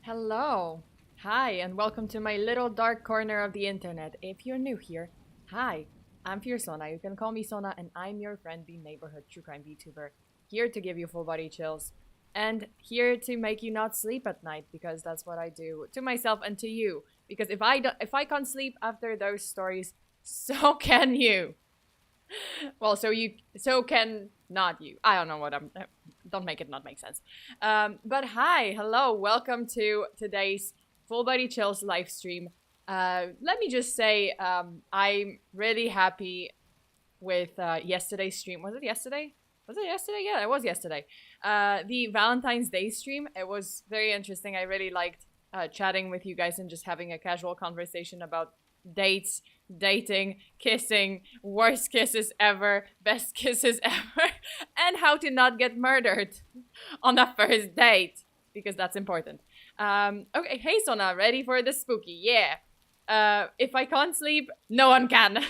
Hello. Hi, and welcome to my little dark corner of the internet. If you're new here, hi, I'm FEARSONA. You can call me Sona, and I'm your friendly neighborhood true crime VTuber, here to give you full body chills, and here to make you not sleep at night, because that's what I do to myself and to you. Because if I can't sleep after those stories, so can you. Well, so can not you. I don't know what I'm. Don't make it not make sense. But hi, hello, welcome to today's Full Body Chills live stream. Let me just say, I'm really happy with yesterday's stream. Was it yesterday? Was it yesterday? Yeah, it was yesterday. The Valentine's Day stream. It was very interesting. I really liked chatting with you guys and just having a casual conversation about dates, dating, kissing, worst kisses ever, best kisses ever, and how to not get murdered on a first date, because that's important. Okay, hey Sona, ready for the spooky? Yeah. If I can't sleep, no one can.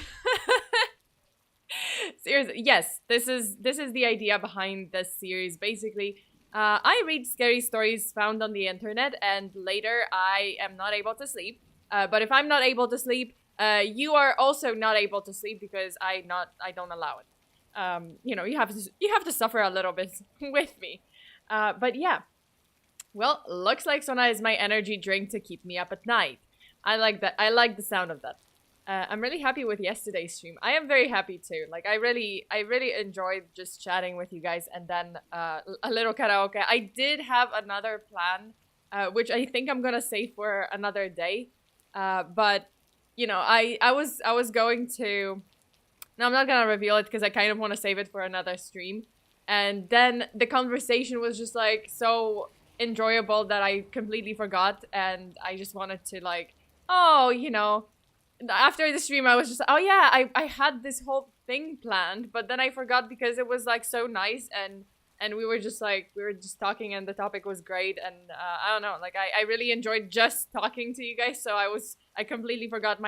Seriously, yes, this is the idea behind this series. Basically, I read scary stories found on the internet, and later I am not able to sleep. But if I'm not able to sleep, you are also not able to sleep because I don't allow it. You have to suffer a little bit with me. But yeah, well, looks like Sona is my energy drink to keep me up at night. I like that. I like the sound of that. I'm really happy with yesterday's stream. I am very happy too. Like I really enjoyed just chatting with you guys, and then a little karaoke. I did have another plan, which I think I'm gonna save for another day. But you know, I was going to. No, I'm not gonna reveal it because I kind of want to save it for another stream. And then the conversation was just like so enjoyable that I completely forgot, and I just wanted to like, oh, you know. After the stream, I was just, oh yeah, I had this whole thing planned, but then I forgot because it was like so nice, and we were just talking, and the topic was great, and I don't know, like I really enjoyed just talking to you guys, so I completely forgot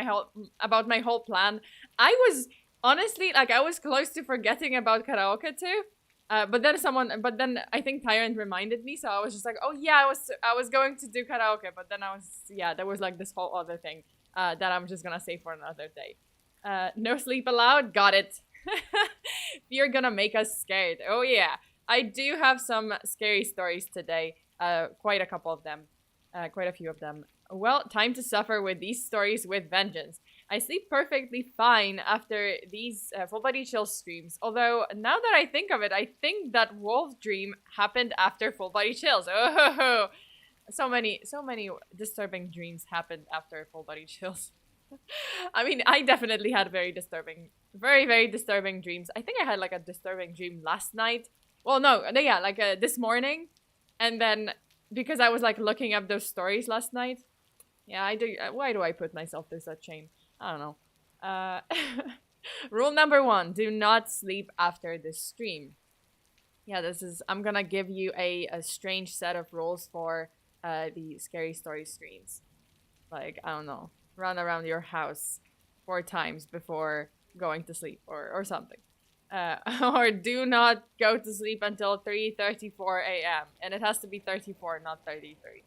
about my whole plan. I was honestly like I was close to forgetting about karaoke too. But then I think Tyrant reminded me, so I was just like, oh yeah, I was going to do karaoke, but then there was like this whole other thing. That I'm just gonna save for another day. No sleep allowed? Got it. You're gonna make us scared. Oh yeah. I do have some scary stories today. Quite a couple of them. Quite a few of them. Well, time to suffer with these stories with vengeance. I sleep perfectly fine after these full body chill streams. Although, now that I think of it, I think that wolf dream happened after full body chills. Oh, so many disturbing dreams happened after full body chills. I mean, I definitely had very very disturbing dreams. I think I had like a disturbing dream last night. Well, no, yeah, like this morning, and then because I was like looking up those stories last night. Yeah, I do. Why do I put myself through such shame? I don't know. Rule number 1: do not sleep after this stream. Yeah, I'm gonna give you a strange set of rules for the scary story streams. Like, I don't know, run around your house 4 times before going to sleep or something. Or do not go to sleep until 3:34 a.m. And it has to be 34, not 33.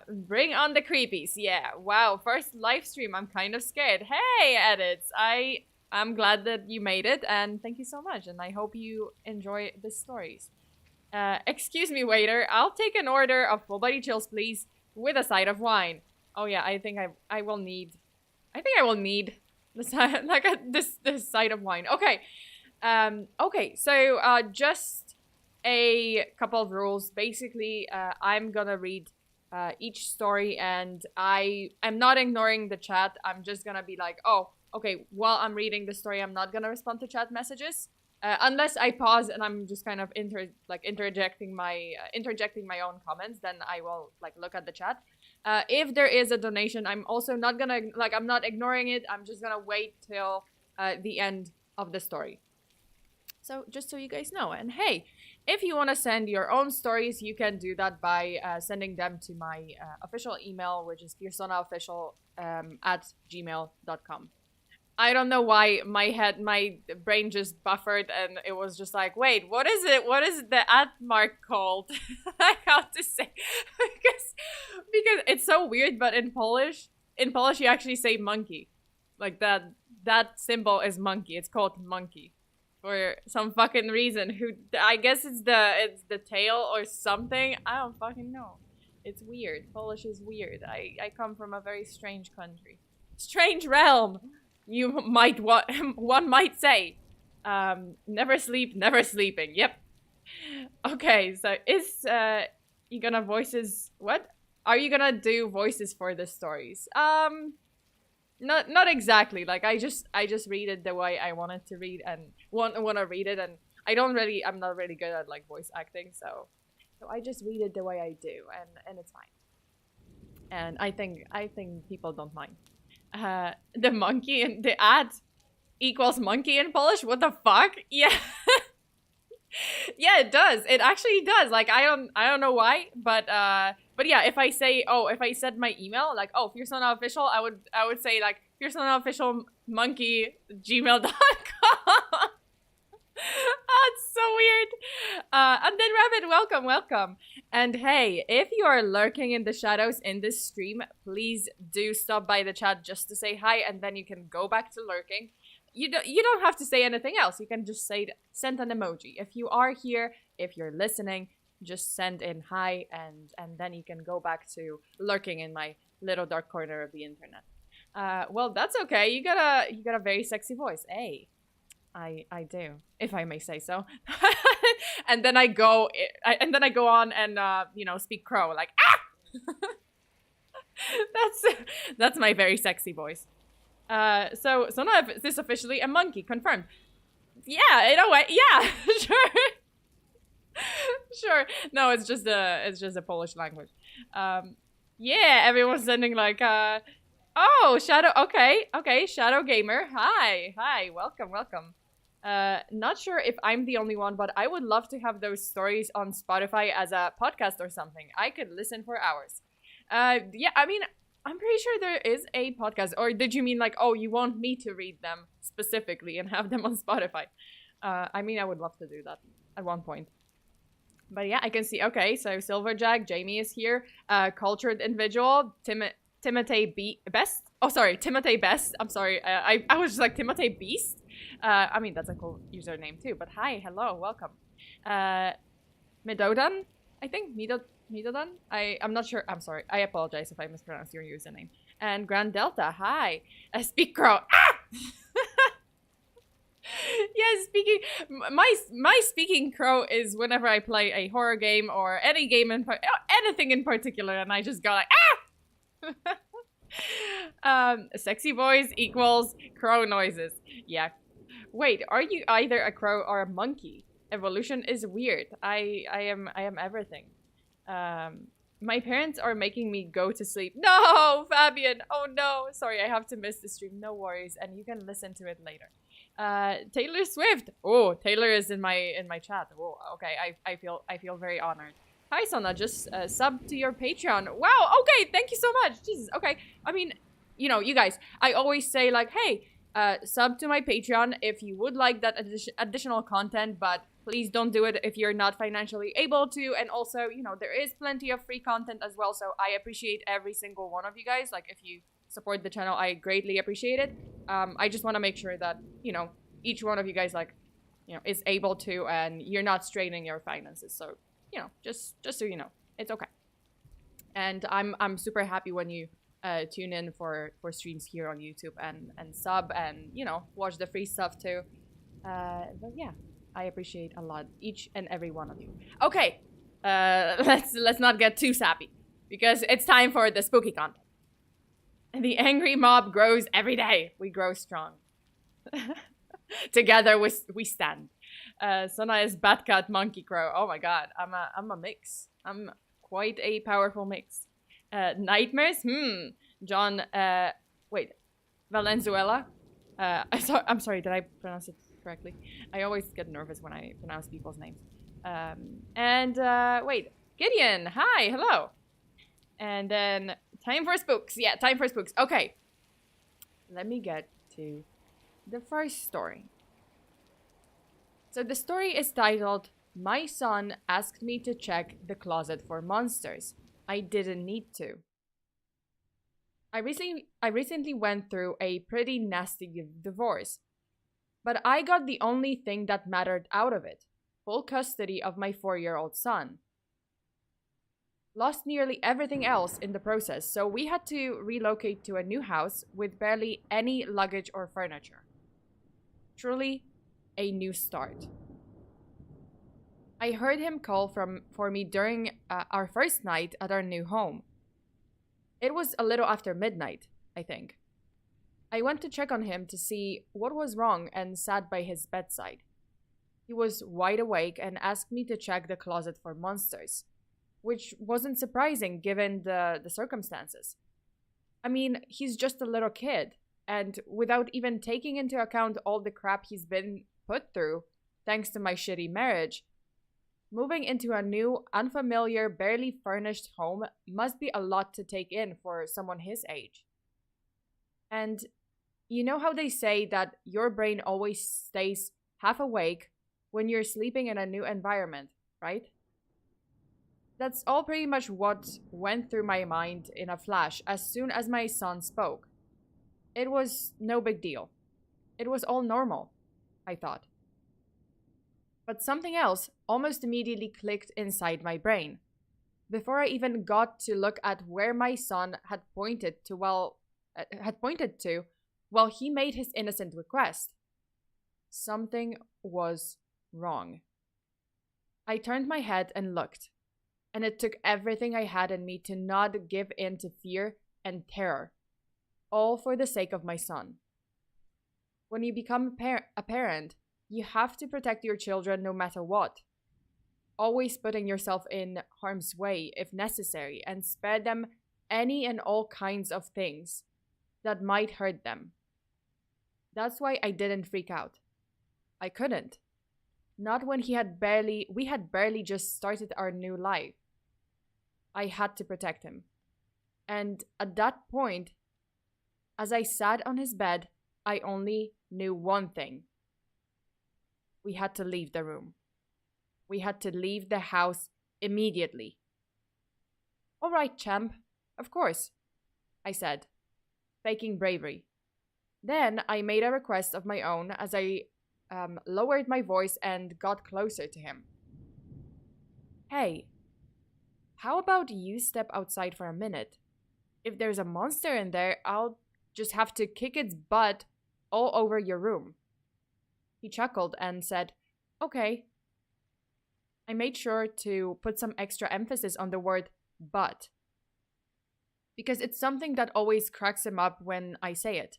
Bring on the creepies. Yeah, wow, first live stream. I'm kind of scared. Hey, edits. I'm glad that you made it, and thank you so much, and I hope you enjoy the stories. Excuse me, waiter. I'll take an order of full body chills, please, with a side of wine. Oh yeah, I think I will need this side of wine. Okay. Okay. So just a couple of rules. Basically, I'm gonna read each story, and I'm not ignoring the chat. I'm just gonna be like, oh, okay. While I'm reading the story, I'm not gonna respond to chat messages. Unless I pause and I'm just kind of interjecting my own comments, then I will like look at the chat. If there is a donation, I'm also not gonna I'm not ignoring it. I'm just gonna wait till the end of the story. So just so you guys know, and hey, if you want to send your own stories, you can do that by sending them to my official email, which is fearsonaofficial at gmail.com. I don't know why my brain just buffered, and it was just like, wait, what is it? What is the at mark called? I have to say, because it's so weird, but in Polish you actually say monkey. Like that symbol is monkey. It's called monkey for some fucking reason. Who I guess it's the tail or something. I don't fucking know. It's weird. Polish is weird. I come from a very strange country. Strange realm. One might say. Never sleep, never sleeping. Yep. Okay, so is you gonna voices what? Are you gonna do voices for the stories? Not exactly. Like I just read it the way I wanted to read and wanna read it, and I'm not really good at like voice acting, so I just read it the way I do, and it's fine. And I think people don't mind. The monkey and the ad equals monkey in Polish. What the fuck? Yeah. Yeah, it does. It actually does. Like I don't know why, but yeah, if I said my email, like, oh, FEARSONA official, I would say like FEARSONA official monkey gmail.com. That's so weird. And then Rabbit, welcome. And hey, if you are lurking in the shadows in this stream, please do stop by the chat just to say hi, and then you can go back to lurking. You don't have to say anything else. You can just send an emoji. If you are here, if you're listening, just send in hi, and then you can go back to lurking in my little dark corner of the internet. Well, that's okay. You got a very sexy voice. Hey, I do, if I may say so. and then I go on and speak crow like that's my very sexy voice. So now is this officially a monkey? Confirmed. Yeah, in a way. Yeah, sure. Sure. No, it's just a Polish language. Yeah, everyone's sending like oh, Shadow. Okay, Shadow Gamer. Hi, welcome. Not sure if I'm the only one, but I would love to have those stories on Spotify as a podcast or something. I could listen for hours. Yeah, I mean, I'm pretty sure there is a podcast. Or did you mean like, oh, you want me to read them specifically and have them on Spotify? I mean, I would love to do that at one point. But yeah, I can see. Okay, so Silverjack, Jamie is here. Cultured Individual, Timothy Best. Oh, sorry, Timothy Best. I'm sorry. I was just like Timothy Beast. I mean, that's a cool username too. But hi, hello, welcome. Medodan, I think. Midodan? I'm not sure. I'm sorry. I apologize if I mispronounced your username. And Grand Delta, hi. Speak Crow. Ah! Yeah, my speaking crow is whenever I play a horror game or any game anything in particular, and I just go like ah. Sexy voice equals crow noises. Yeah. Wait, are you either a crow or a monkey? Evolution is weird. I am everything. My parents are making me go to sleep. No, Fabian. Oh no. Sorry, I have to miss the stream. No worries, and you can listen to it later. Taylor Swift. Oh, Taylor is in my chat. Oh, okay. I feel very honored. Hi, Sona. Just sub to your Patreon. Wow. Okay. Thank you so much. Jesus. Okay. I mean, you guys. I always say like, hey, sub to my Patreon if you would like that additional content, but please don't do it if you're not financially able to. And also, there is plenty of free content as well. So I appreciate every single one of you guys. Like, if you support the channel, I greatly appreciate it. I just want to make sure that, each one of you guys, like, is able to, and you're not straining your finances. So, just so you know, it's okay. And I'm super happy when you tune in for streams here on YouTube and sub and, watch the free stuff too. But yeah, I appreciate a lot, each and every one of you. Okay, let's not get too sappy, because it's time for the spooky content. The angry mob grows every day. We grow strong. Together we stand. Sona is Batcat Monkey Crow. Oh my god, I'm a mix. I'm quite a powerful mix. Nightmares? John, wait. Valenzuela? I'm sorry, did I pronounce it correctly? I always get nervous when I pronounce people's names. Wait. Gideon, hi, hello. And then, time for spooks. Yeah, time for spooks. Okay. Let me get to the first story. So the story is titled, My son asked me to check the closet for monsters. I didn't need to. I recently went through a pretty nasty divorce, but I got the only thing that mattered out of it: full custody of my 4-year-old son. Lost nearly everything else in the process, so we had to relocate to a new house with barely any luggage or furniture. Truly, a new start. I heard him call for me during our first night at our new home. It was a little after midnight, I think. I went to check on him to see what was wrong and sat by his bedside. He was wide awake and asked me to check the closet for monsters, which wasn't surprising given the circumstances. I mean, he's just a little kid, and without even taking into account all the crap he's been put through, thanks to my shitty marriage, moving into a new, unfamiliar, barely furnished home must be a lot to take in for someone his age. And you know how they say that your brain always stays half awake when you're sleeping in a new environment, right? That's all pretty much what went through my mind in a flash as soon as my son spoke. It was no big deal. It was all normal, I thought. But something else almost immediately clicked inside my brain. Before I even got to look at where my son had pointed to while he made his innocent request, something was wrong. I turned my head and looked, and it took everything I had in me to not give in to fear and terror, all for the sake of my son. When you become a parent, you have to protect your children no matter what, always putting yourself in harm's way if necessary and spare them any and all kinds of things that might hurt them. That's why I didn't freak out. I couldn't. Not when we had barely just started our new life. I had to protect him. And at that point, as I sat on his bed, I only knew one thing. We had to leave the room. We had to leave the house immediately. "All right, champ. Of course," I said, faking bravery. Then I made a request of my own as I lowered my voice and got closer to him. "Hey, how about you step outside for a minute? If there's a monster in there, I'll just have to kick its butt all over your room." He chuckled and said, "Okay." I made sure to put some extra emphasis on the word "but," because it's something that always cracks him up when I say it.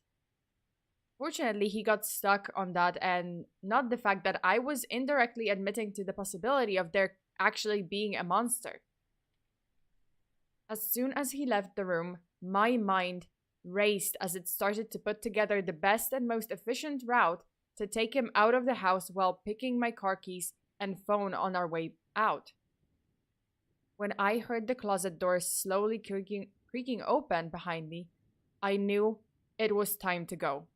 Fortunately, he got stuck on that and not the fact that I was indirectly admitting to the possibility of there actually being a monster. As soon as he left the room, my mind raced as it started to put together the best and most efficient route to take him out of the house while picking my car keys and phone on our way out. When I heard the closet door slowly creaking open behind me, I knew it was time to go.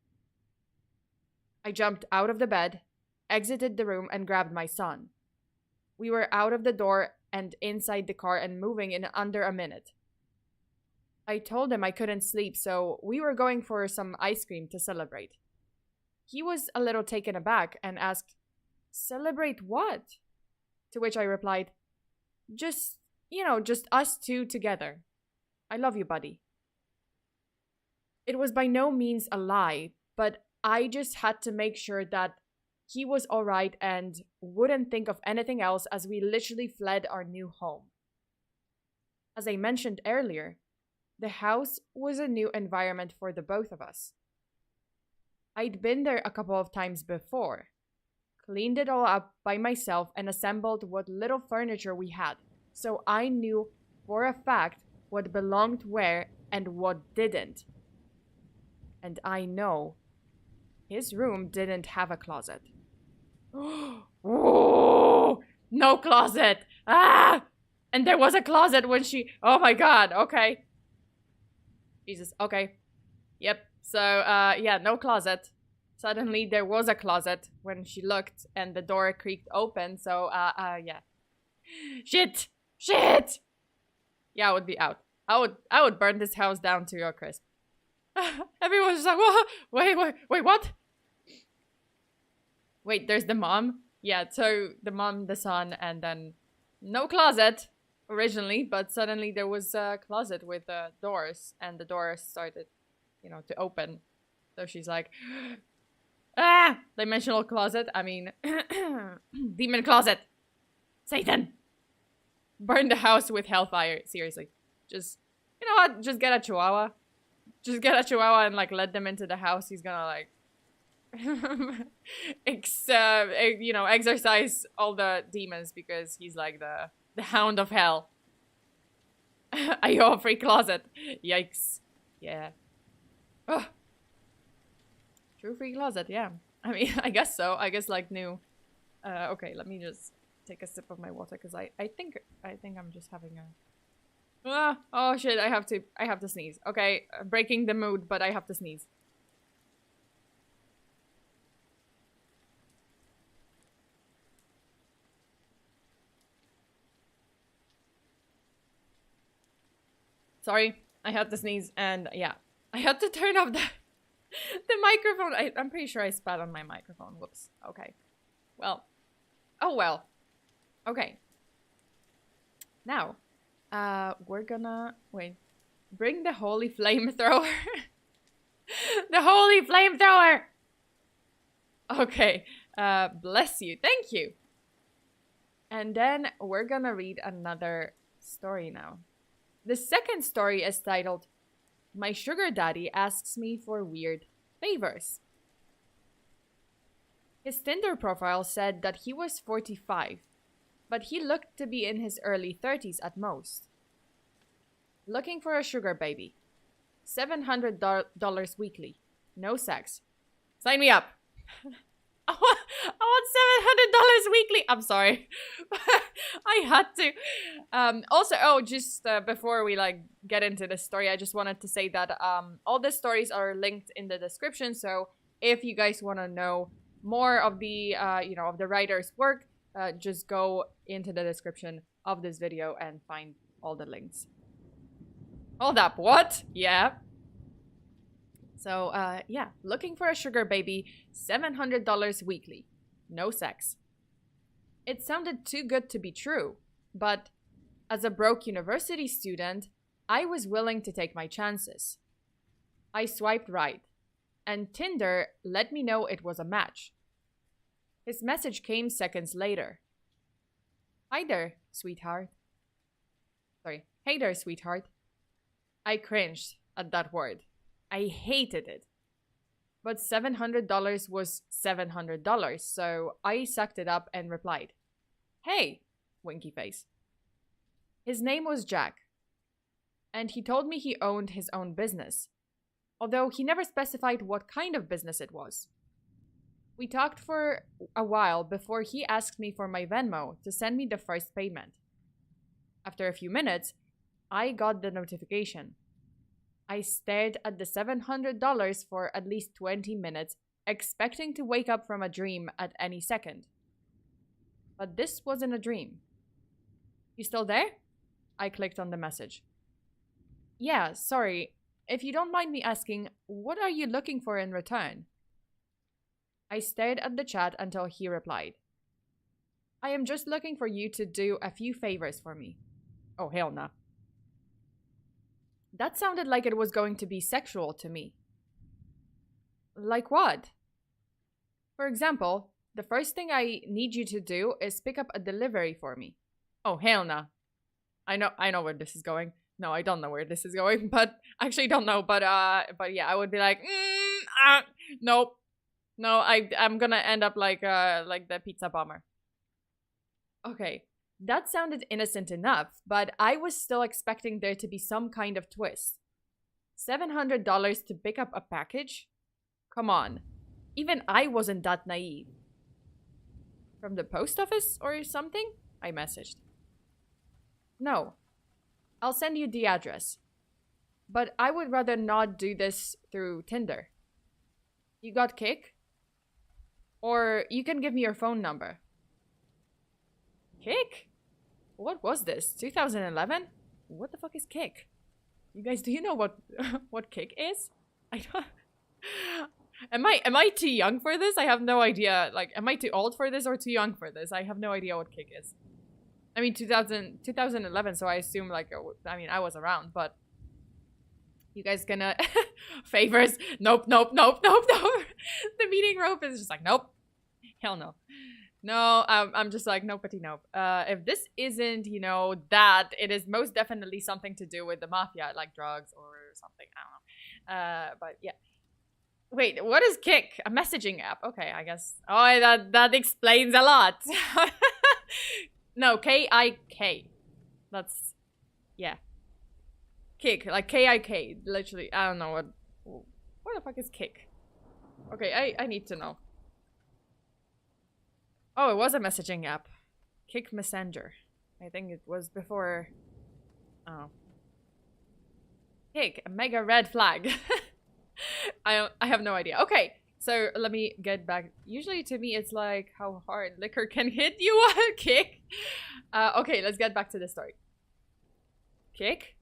I jumped out of the bed, exited the room, and grabbed my son. We were out of the door and inside the car and moving in under a minute. I told him I couldn't sleep, so we were going for some ice cream to celebrate. He was a little taken aback and asked, "Celebrate what?" To which I replied, just us two together. I love you, buddy." It was by no means a lie, but I just had to make sure that he was all right and wouldn't think of anything else as we literally fled our new home. As I mentioned earlier, the house was a new environment for the both of us. I'd been there a couple of times before, cleaned it all up by myself and assembled what little furniture we had, so I knew for a fact what belonged where and what didn't. And I know his room didn't have a closet. Oh, no closet! Ah! And there was a closet when oh my god, okay. Jesus, okay. Yep, so, yeah, no closet. Suddenly there was a closet when she looked and the door creaked open, so, yeah. Shit! Yeah, I would be out. I would burn this house down to a crisp. Everyone's just like, what? Wait, what? Wait, there's the mom. Yeah, so the mom, the son, and then no closet originally, but suddenly there was a closet with doors, and the doors started, to open. So she's like, dimensional closet. I mean, demon closet. Satan. Burn the house with hellfire. Seriously. Just, you know what? Just get a chihuahua. Just get a chihuahua and, like, let them into the house. He's gonna, like, exorcise all the demons because he's, like, the hound of hell. Ayo, free closet. Yikes. Yeah. Ugh. True free closet, yeah. I mean, I guess so. I guess, like, new. Okay, let me just take a sip of my water because I think I'm just having a... oh shit, I have to sneeze. Okay, breaking the mood, but I have to sneeze. Sorry, I had to sneeze, and yeah, I had to turn off the microphone. I'm pretty sure I spat on my microphone. Whoops. Okay. Well. Oh well. Okay. Now, we're gonna bring the holy flamethrower. The holy flamethrower. Okay. Bless you. Thank you. And then we're gonna read another story now. The second story is titled, "My Sugar Daddy Asks Me for Weird Favors." His Tinder profile said that he was 45, but he looked to be in his early 30s at most. Looking for a sugar baby. $700 weekly. No sex. Sign me up. I want $700 weekly. I'm sorry. I had to. Also, just before we get into the story, I just wanted to say that all the stories are linked in the description. So if you guys want to know more of the of the writer's work, just go into the description of this video and find all the links. Hold up, what? Yeah. So, yeah, looking for a sugar baby, $700 weekly. No sex. It sounded too good to be true, but as a broke university student, I was willing to take my chances. I swiped right, and Tinder let me know it was a match. His message came seconds later. Hi there, sweetheart. Sorry, hey there, sweetheart. I cringed at that word. I hated it. But $700 was $700, so I sucked it up and replied, "Hey," winky face. His name was Jack, and he told me he owned his own business, although he never specified what kind of business it was. We talked for a while before he asked me for my Venmo to send me the first payment. After a few minutes, I got the notification. I stared at the $700 for at least 20 minutes, expecting to wake up from a dream at any second. But this wasn't a dream. You still there? I clicked on the message. Yeah, sorry. If you don't mind me asking, what are you looking for in return? I stared at the chat until he replied. I am just looking for you to do a few favors for me. Oh, hell nah. That sounded like it was going to be sexual to me. Like what? For example, the first thing I need you to do is pick up a delivery for me. Oh, hell nah. I know where this is going. No, I don't know where this is going, but actually don't know. But yeah, I would be like, nope. No, I'm gonna end up like the pizza bomber. Okay, that sounded innocent enough, but I was still expecting there to be some kind of twist. $700 to pick up a package? Come on, even I wasn't that naive. From the post office or something? I messaged. No, I'll send you the address. But I would rather not do this through Tinder. You got Kik? Or you can give me your phone number. Kik? What was this? 2011? What the fuck is Kik? You guys, do you know what what kick is? I don't. Am I too young for this? I have no idea. Like, am I too old for this or too young for this? I have no idea what kick is. I mean, 2011, so I assume, like, I mean, I was around, but you guys gonna favors? Nope, nope, nope, nope, nope. The meeting rope is just like, nope, hell no. No, I'm just like, no, petty nope. If this isn't, you know, that, it is most definitely something to do with the mafia, like drugs or something. I don't know. But yeah. Wait, what is Kik? A messaging app. Okay, I guess. Oh, that explains a lot. No, K-I-K. That's, yeah. Kik, like K-I-K. Literally, I don't know what the fuck is Kik? Okay, I need to know. Oh, it was a messaging app. Kik Messenger. I think it was before. Oh. Kik, a mega red flag. I have no idea. Okay, so let me get back. Usually to me it's like how hard liquor can hit you while Kik. Okay, let's get back to the story. Kik?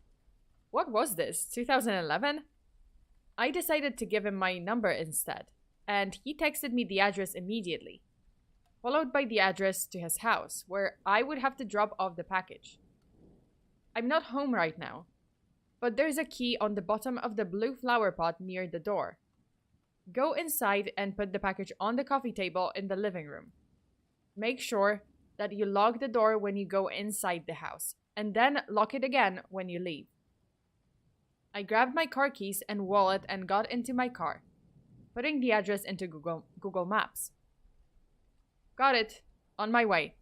What was this? 2011? I decided to give him my number instead, and he texted me the address immediately, followed by the address to his house, where I would have to drop off the package. I'm not home right now, but there's a key on the bottom of the blue flower pot near the door. Go inside and put the package on the coffee table in the living room. Make sure that you lock the door when you go inside the house, and then lock it again when you leave. I grabbed my car keys and wallet and got into my car, putting the address into Google Maps. Got it. On my way.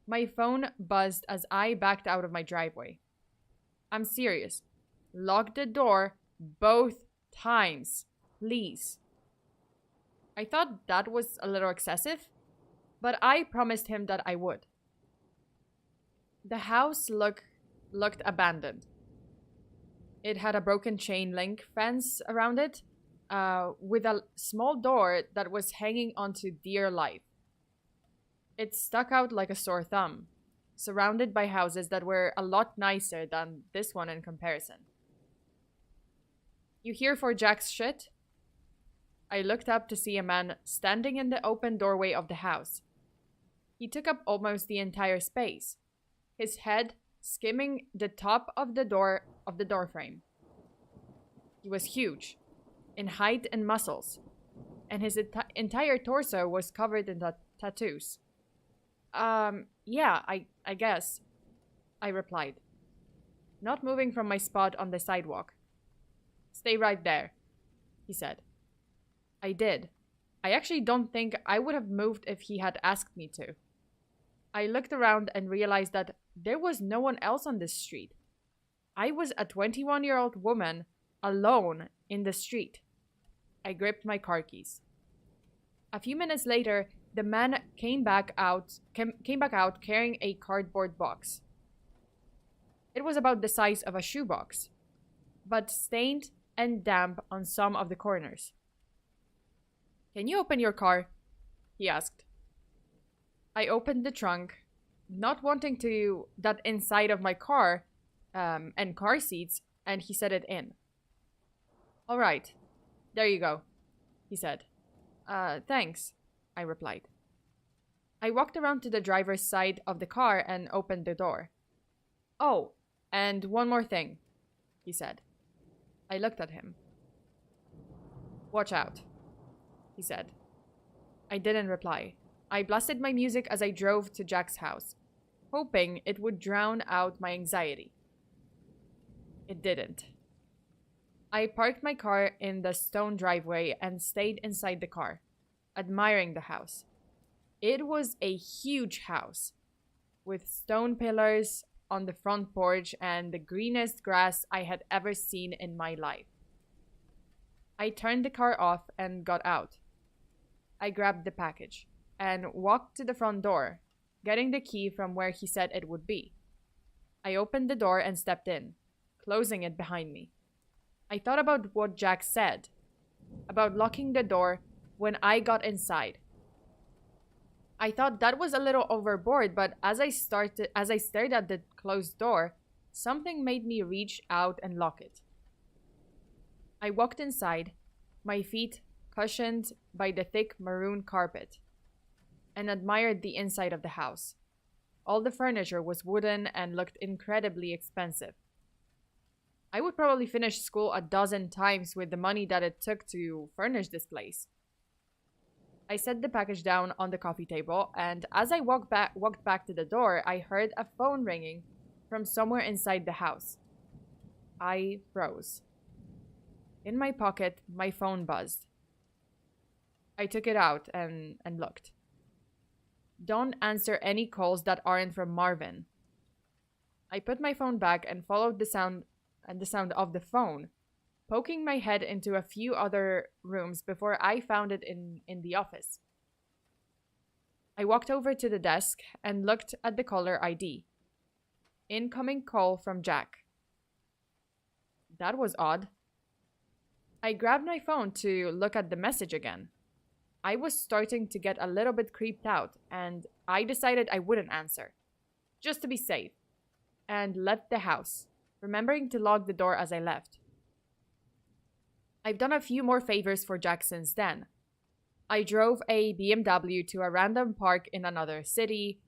My phone buzzed as I backed out of my driveway. I'm serious. Lock the door both times, please. I thought that was a little excessive, but I promised him that I would. The house looked abandoned. It had a broken chain link fence around it, with a small door that was hanging onto dear life. It stuck out like a sore thumb, surrounded by houses that were a lot nicer than this one in comparison. You here for Jack's shit? I looked up to see a man standing in the open doorway of the house. He took up almost the entire space, his head skimming the top of the door frame. He was huge, in height and muscles, and his entire torso was covered in tattoos. Yeah, I guess, I replied, not moving from my spot on the sidewalk. Stay right there, he said. I did. I actually don't think I would have moved if he had asked me to. I looked around and realized that there was no one else on this street. I was a 21-year-old woman alone in the street. I gripped my car keys. A few minutes later, the man came back out carrying a cardboard box. It was about the size of a shoebox, but stained and damp on some of the corners. Can you open your car? He asked. I opened the trunk, not wanting that inside of my car and car seats, and he set it in. All right, there you go, he said. Thanks, I replied. I walked around to the driver's side of the car and opened the door. Oh, and one more thing, he said. I looked at him. Watch out, he said. I didn't reply. I blasted my music as I drove to Jack's house, hoping it would drown out my anxiety. It didn't. I parked my car in the stone driveway and stayed inside the car, admiring the house. It was a huge house, with stone pillars on the front porch and the greenest grass I had ever seen in my life. I turned the car off and got out. I grabbed the package and walked to the front door, getting the key from where he said it would be. I opened the door and stepped in, closing it behind me. I thought about what Jack said, about locking the door when I got inside. I thought that was a little overboard, but as I stared at the closed door, something made me reach out and lock it. I walked inside, my feet cushioned by the thick maroon carpet, and admired the inside of the house. All the furniture was wooden and looked incredibly expensive. I would probably finish school a dozen times with the money that it took to furnish this place. I set the package down on the coffee table, and as I walked back to the door, I heard a phone ringing from somewhere inside the house. I froze. In my pocket, my phone buzzed. I took it out and looked. Don't answer any calls that aren't from Marvin. I put my phone back and followed the sound of the phone, poking my head into a few other rooms before I found it in the office. I walked over to the desk and looked at the caller ID. Incoming call from Jack. That was odd. I grabbed my phone to look at the message again. I was starting to get a little bit creeped out, and I decided I wouldn't answer, just to be safe, and left the house, remembering to lock the door as I left. I've done a few more favors for Jack since then. I drove a BMW to a random park in another city,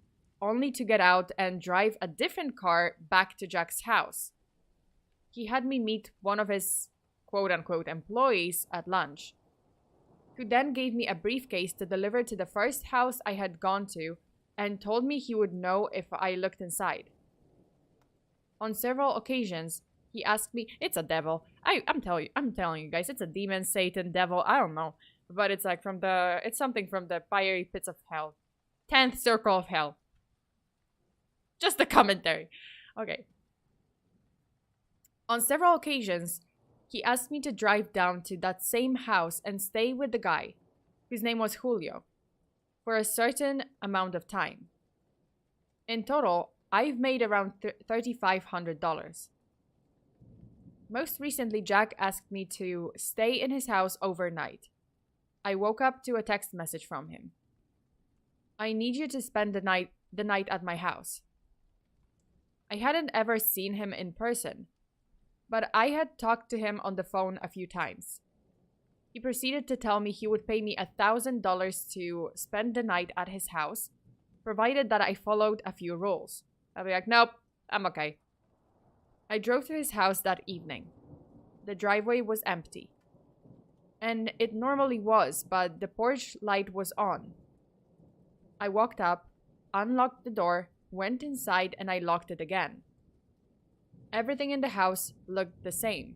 only to get out and drive a different car back to Jack's house. He had me meet one of his quote-unquote employees at lunch, who then gave me a briefcase to deliver to the first house I had gone to and told me he would know if I looked inside. On several occasions, he asked me, it's a devil. I'm telling you guys, it's a demon, Satan, devil, I don't know. But it's like it's something from the fiery pits of hell. 10th circle of hell. Just a commentary. Okay. On several occasions, he asked me to drive down to that same house and stay with the guy, whose name was Julio, for a certain amount of time. In total, I've made around $3,500. Most recently, Jack asked me to stay in his house overnight. I woke up to a text message from him. I need you to spend the night at my house. I hadn't ever seen him in person, but I had talked to him on the phone a few times. He proceeded to tell me he would pay me $1,000 to spend the night at his house, provided that I followed a few rules. I'll be like, nope, I'm okay. I drove to his house that evening. The driveway was empty. And it normally was, but the porch light was on. I walked up, unlocked the door, went inside, and I locked it again. Everything in the house looked the same.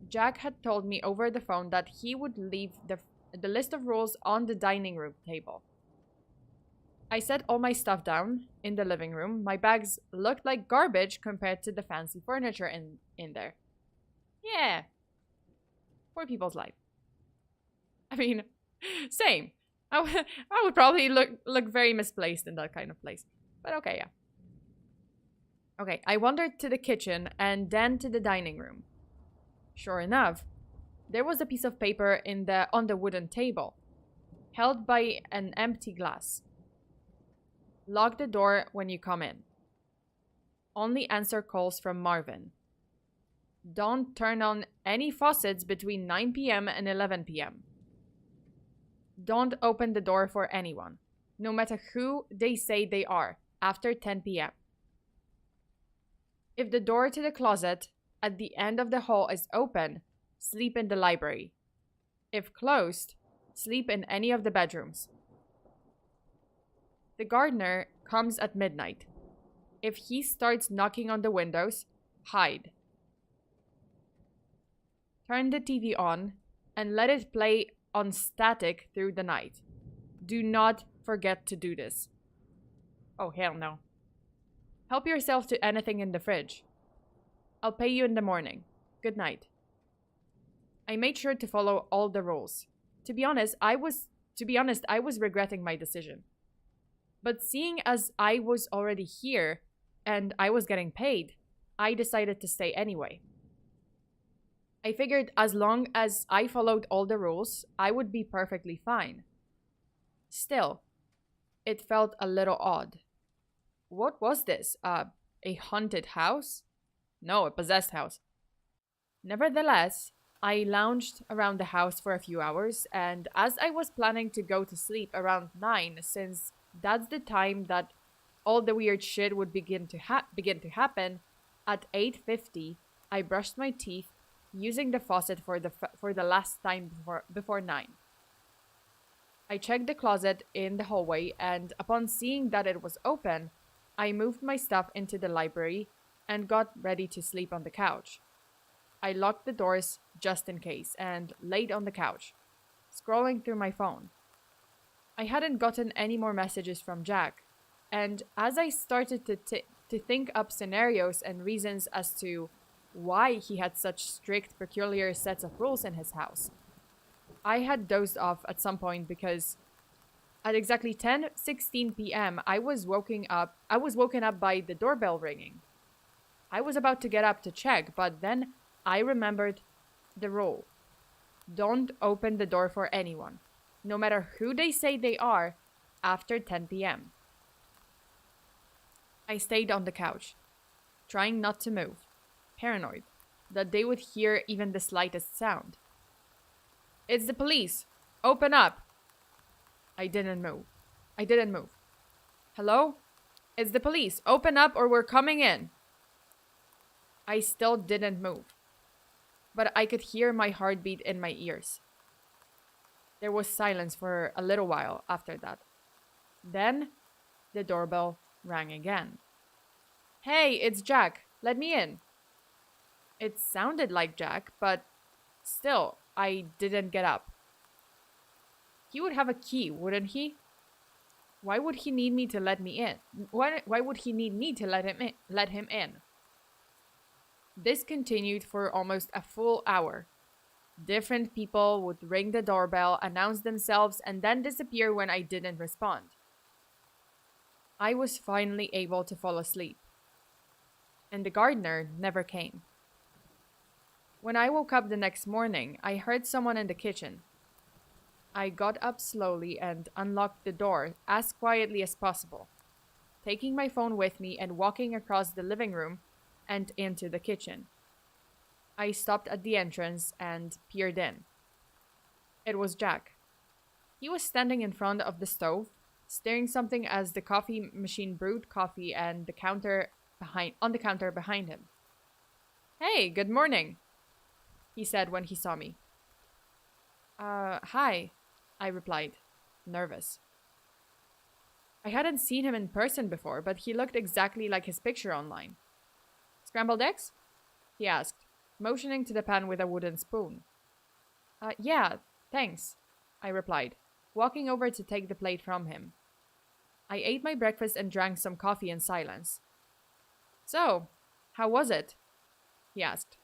Jack had told me over the phone that he would leave the list of rules on the dining room table. I set all my stuff down in the living room. My bags looked like garbage compared to the fancy furniture in there. Yeah. Poor people's life. I mean, same. I would probably look very misplaced in that kind of place. But okay, yeah. Okay, I wandered to the kitchen and then to the dining room. Sure enough, there was a piece of paper on the wooden table, held by an empty glass. Lock the door when you come in. Only answer calls from Marvin. Don't turn on any faucets between 9 p.m. and 11 p.m. Don't open the door for anyone, no matter who they say they are, after 10 p.m. If the door to the closet at the end of the hall is open, sleep in the library. If closed, sleep in any of the bedrooms. The gardener comes at midnight. If he starts knocking on the windows, hide. Turn the TV on and let it play on static through the night. Do not forget to do this. Oh, hell no. Help yourself to anything in the fridge. I'll pay you in the morning. Good night. I made sure to follow all the rules. To be honest, I was regretting my decision. But seeing as I was already here and I was getting paid, I decided to stay anyway. I figured as long as I followed all the rules, I would be perfectly fine. Still, it felt a little odd. What was this? A haunted house? No, a possessed house. Nevertheless, I lounged around the house for a few hours, and as I was planning to go to sleep around 9, since that's the time that all the weird shit would begin to happen, at 8:50, I brushed my teeth using the faucet for the last time before 9. I checked the closet in the hallway, and upon seeing that it was open, I moved my stuff into the library and got ready to sleep on the couch. I locked the doors just in case and laid on the couch, scrolling through my phone. I hadn't gotten any more messages from Jack, and as I started to think up scenarios and reasons as to why he had such strict, peculiar sets of rules in his house, I had dozed off at some point because at exactly 10:16 p.m. I was woken up by the doorbell ringing. I was about to get up to check, but then I remembered the rule. Don't open the door for anyone, no matter who they say they are, after 10 p.m. I stayed on the couch, trying not to move, paranoid that they would hear even the slightest sound. It's the police. Open up. I didn't move. Hello? It's the police. Open up or we're coming in. I still didn't move, but I could hear my heartbeat in my ears. There was silence for a little while after that. Then the doorbell rang again. Hey, it's Jack. Let me in. It sounded like Jack, but still, I didn't get up. He would have a key, wouldn't he? Why would he need me to let me in? Why would he need me to let him in? This continued for almost a full hour. Different people would ring the doorbell, announce themselves, and then disappear when I didn't respond. I was finally able to fall asleep, and the gardener never came. When I woke up the next morning, I heard someone in the kitchen. I got up slowly and unlocked the door as quietly as possible, taking my phone with me and walking across the living room and into the kitchen. I stopped at the entrance and peered in. It was Jack. He was standing in front of the stove, stirring something as the coffee machine brewed coffee on the counter behind him. Hey, good morning, he said when he saw me. Hi, I replied, nervous. I hadn't seen him in person before, but he looked exactly like his picture online. Scrambled eggs? He asked, motioning to the pan with a wooden spoon. Yeah, thanks, I replied, walking over to take the plate from him. I ate my breakfast and drank some coffee in silence. So, how was it? He asked.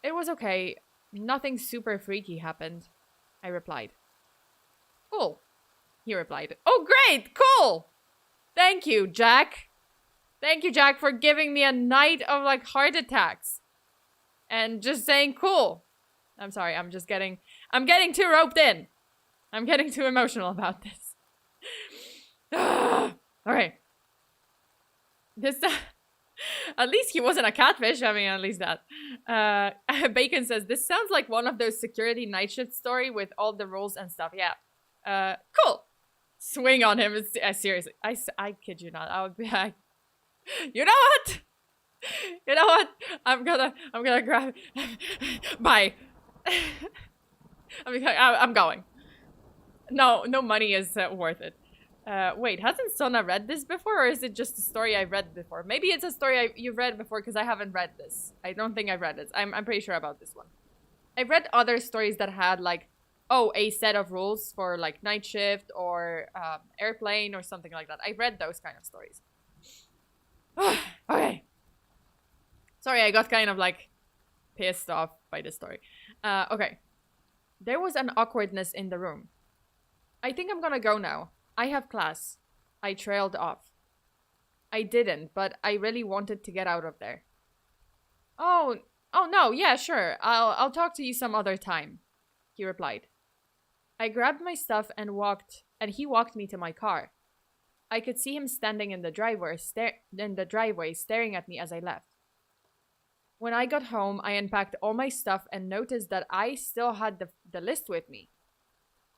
It was okay. Nothing super freaky happened, I replied. Cool, he replied. Oh, great, cool! Thank you, Jack. Thank you, Jack, for giving me a night of, heart attacks. And just saying cool. I'm sorry, I'm getting too roped in. I'm getting too emotional about this. Alright. This, at least he wasn't a catfish. I mean, at least that. Bacon says, this sounds like one of those security night shift story with all the rules and stuff. Yeah. Cool. Swing on him. Seriously. I kid you not. I would be like, you know what? You know what? I'm gonna grab. Bye. I'm going. No money is worth it. Wait, hasn't Sona read this before, or is it just a story I've read before? Maybe it's a story you've read before because I haven't read this. I don't think I've read it. I'm pretty sure about this one. I've read other stories that had a set of rules for night shift or airplane or something like that. I've read those kind of stories. Okay. Sorry, I got kind of pissed off by this story. Okay. There was an awkwardness in the room. I think I'm gonna go now. I have class. I trailed off. I didn't, but I really wanted to get out of there. Oh no, yeah, sure. I'll talk to you some other time, he replied. I grabbed my stuff and he walked me to my car. I could see him standing in the driveway staring at me as I left. When I got home, I unpacked all my stuff and noticed that I still had the list with me.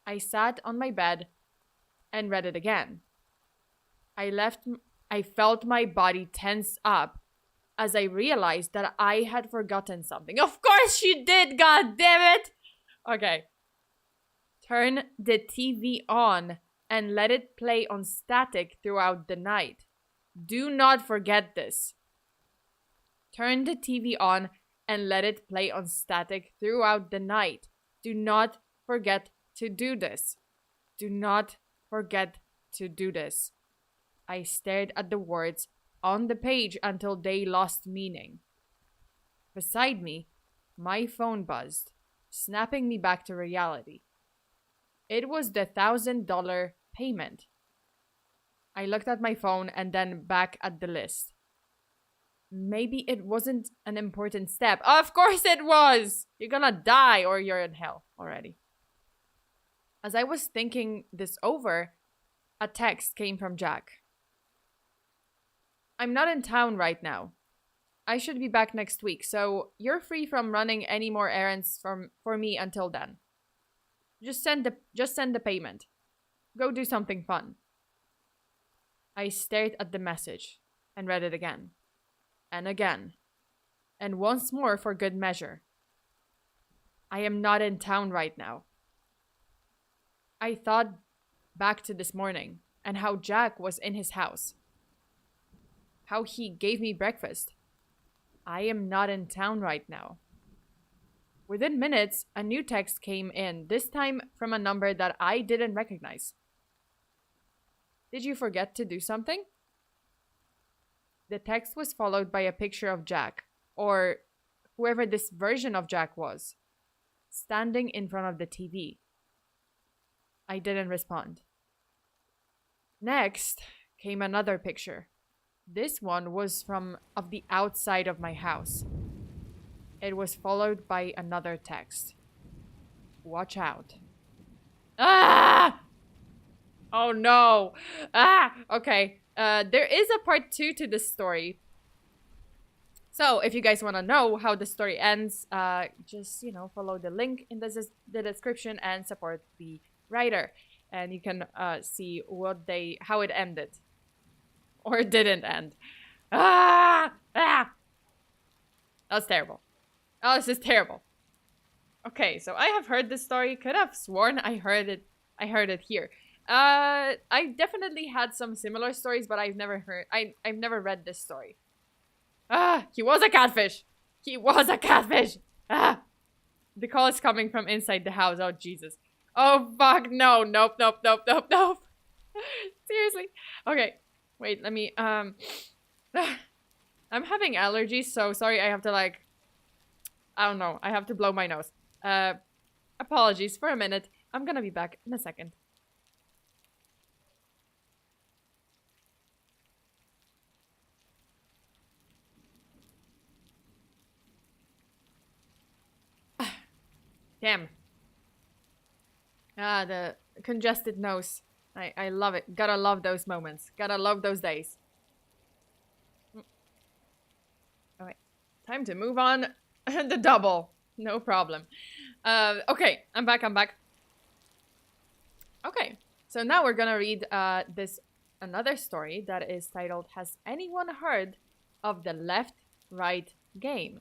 I sat on my bed and read it again. I felt my body tense up as I realized that I had forgotten something. Of course she did, god damn it! Okay. Turn the TV on and let it play on static throughout the night. Do not forget this. Turn the TV on and let it play on static throughout the night. Do not forget to do this. Do not forget to do this. I stared at the words on the page until they lost meaning. Beside me, my phone buzzed, snapping me back to reality. It was the $1,000 payment. I looked at my phone and then back at the list. Maybe it wasn't an important step. Of course it was! You're gonna die or you're in hell already. As I was thinking this over, a text came from Jack. I'm not in town right now. I should be back next week, so you're free from running any more errands for me until then. Just send the payment. Go do something fun. I stared at the message and read it again. And again. And once more for good measure. I am not in town right now. I thought back to this morning and how Jack was in his house. How he gave me breakfast. I am not in town right now. Within minutes, a new text came in, this time from a number that I didn't recognize. Did you forget to do something? The text was followed by a picture of Jack, or whoever this version of Jack was, standing in front of the TV. I didn't respond. Next came another picture. This one was of the outside of my house. It was followed by another text. Watch out. Ah! Oh no. Ah! Okay. There is a part 2 to this story. So if you guys want to know how the story ends, just, follow the link in the description and support the writer. And you can see how it ended. Or it didn't end. Ah! Ah! That's terrible. Oh, this is terrible. Okay, so I have heard this story. Could have sworn I heard it here. I definitely had some similar stories, but I've never read this story. Ah, he was a catfish. He was a catfish. Ah, the call is coming from inside the house. Oh, Jesus. Oh, fuck. No, nope. Seriously. Okay. Wait, let me, I'm having allergies, so sorry, I have to I don't know, I have to blow my nose. Apologies for a minute. I'm gonna be back in a second. Damn. Ah, the congested nose. I love it. Gotta love those moments. Gotta love those days. Alright. Time to move on. The double. No problem. Okay. I'm back. Okay. So now we're gonna read another story that is titled, Has Anyone Heard of the Left-Right Game?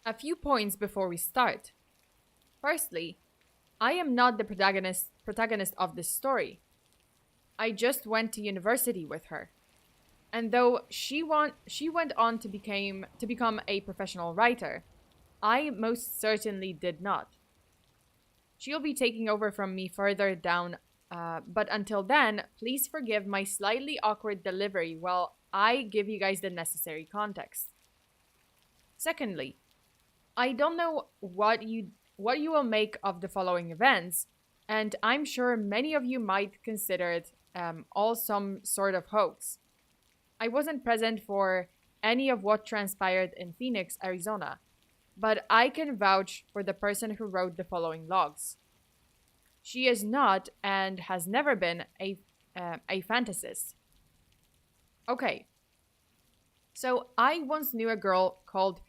A few points before we start. Firstly, I am not the protagonist of this story. I just went to university with her. And though she went on to become a professional writer, I most certainly did not. She'll be taking over from me further down, but until then, please forgive my slightly awkward delivery while I give you guys the necessary context. Secondly, I don't know what you will make of the following events, and I'm sure many of you might consider it all some sort of hoax. I wasn't present for any of what transpired in Phoenix, Arizona, but I can vouch for the person who wrote the following logs. She is not and has never been a fantasist. Okay. So I once knew a girl called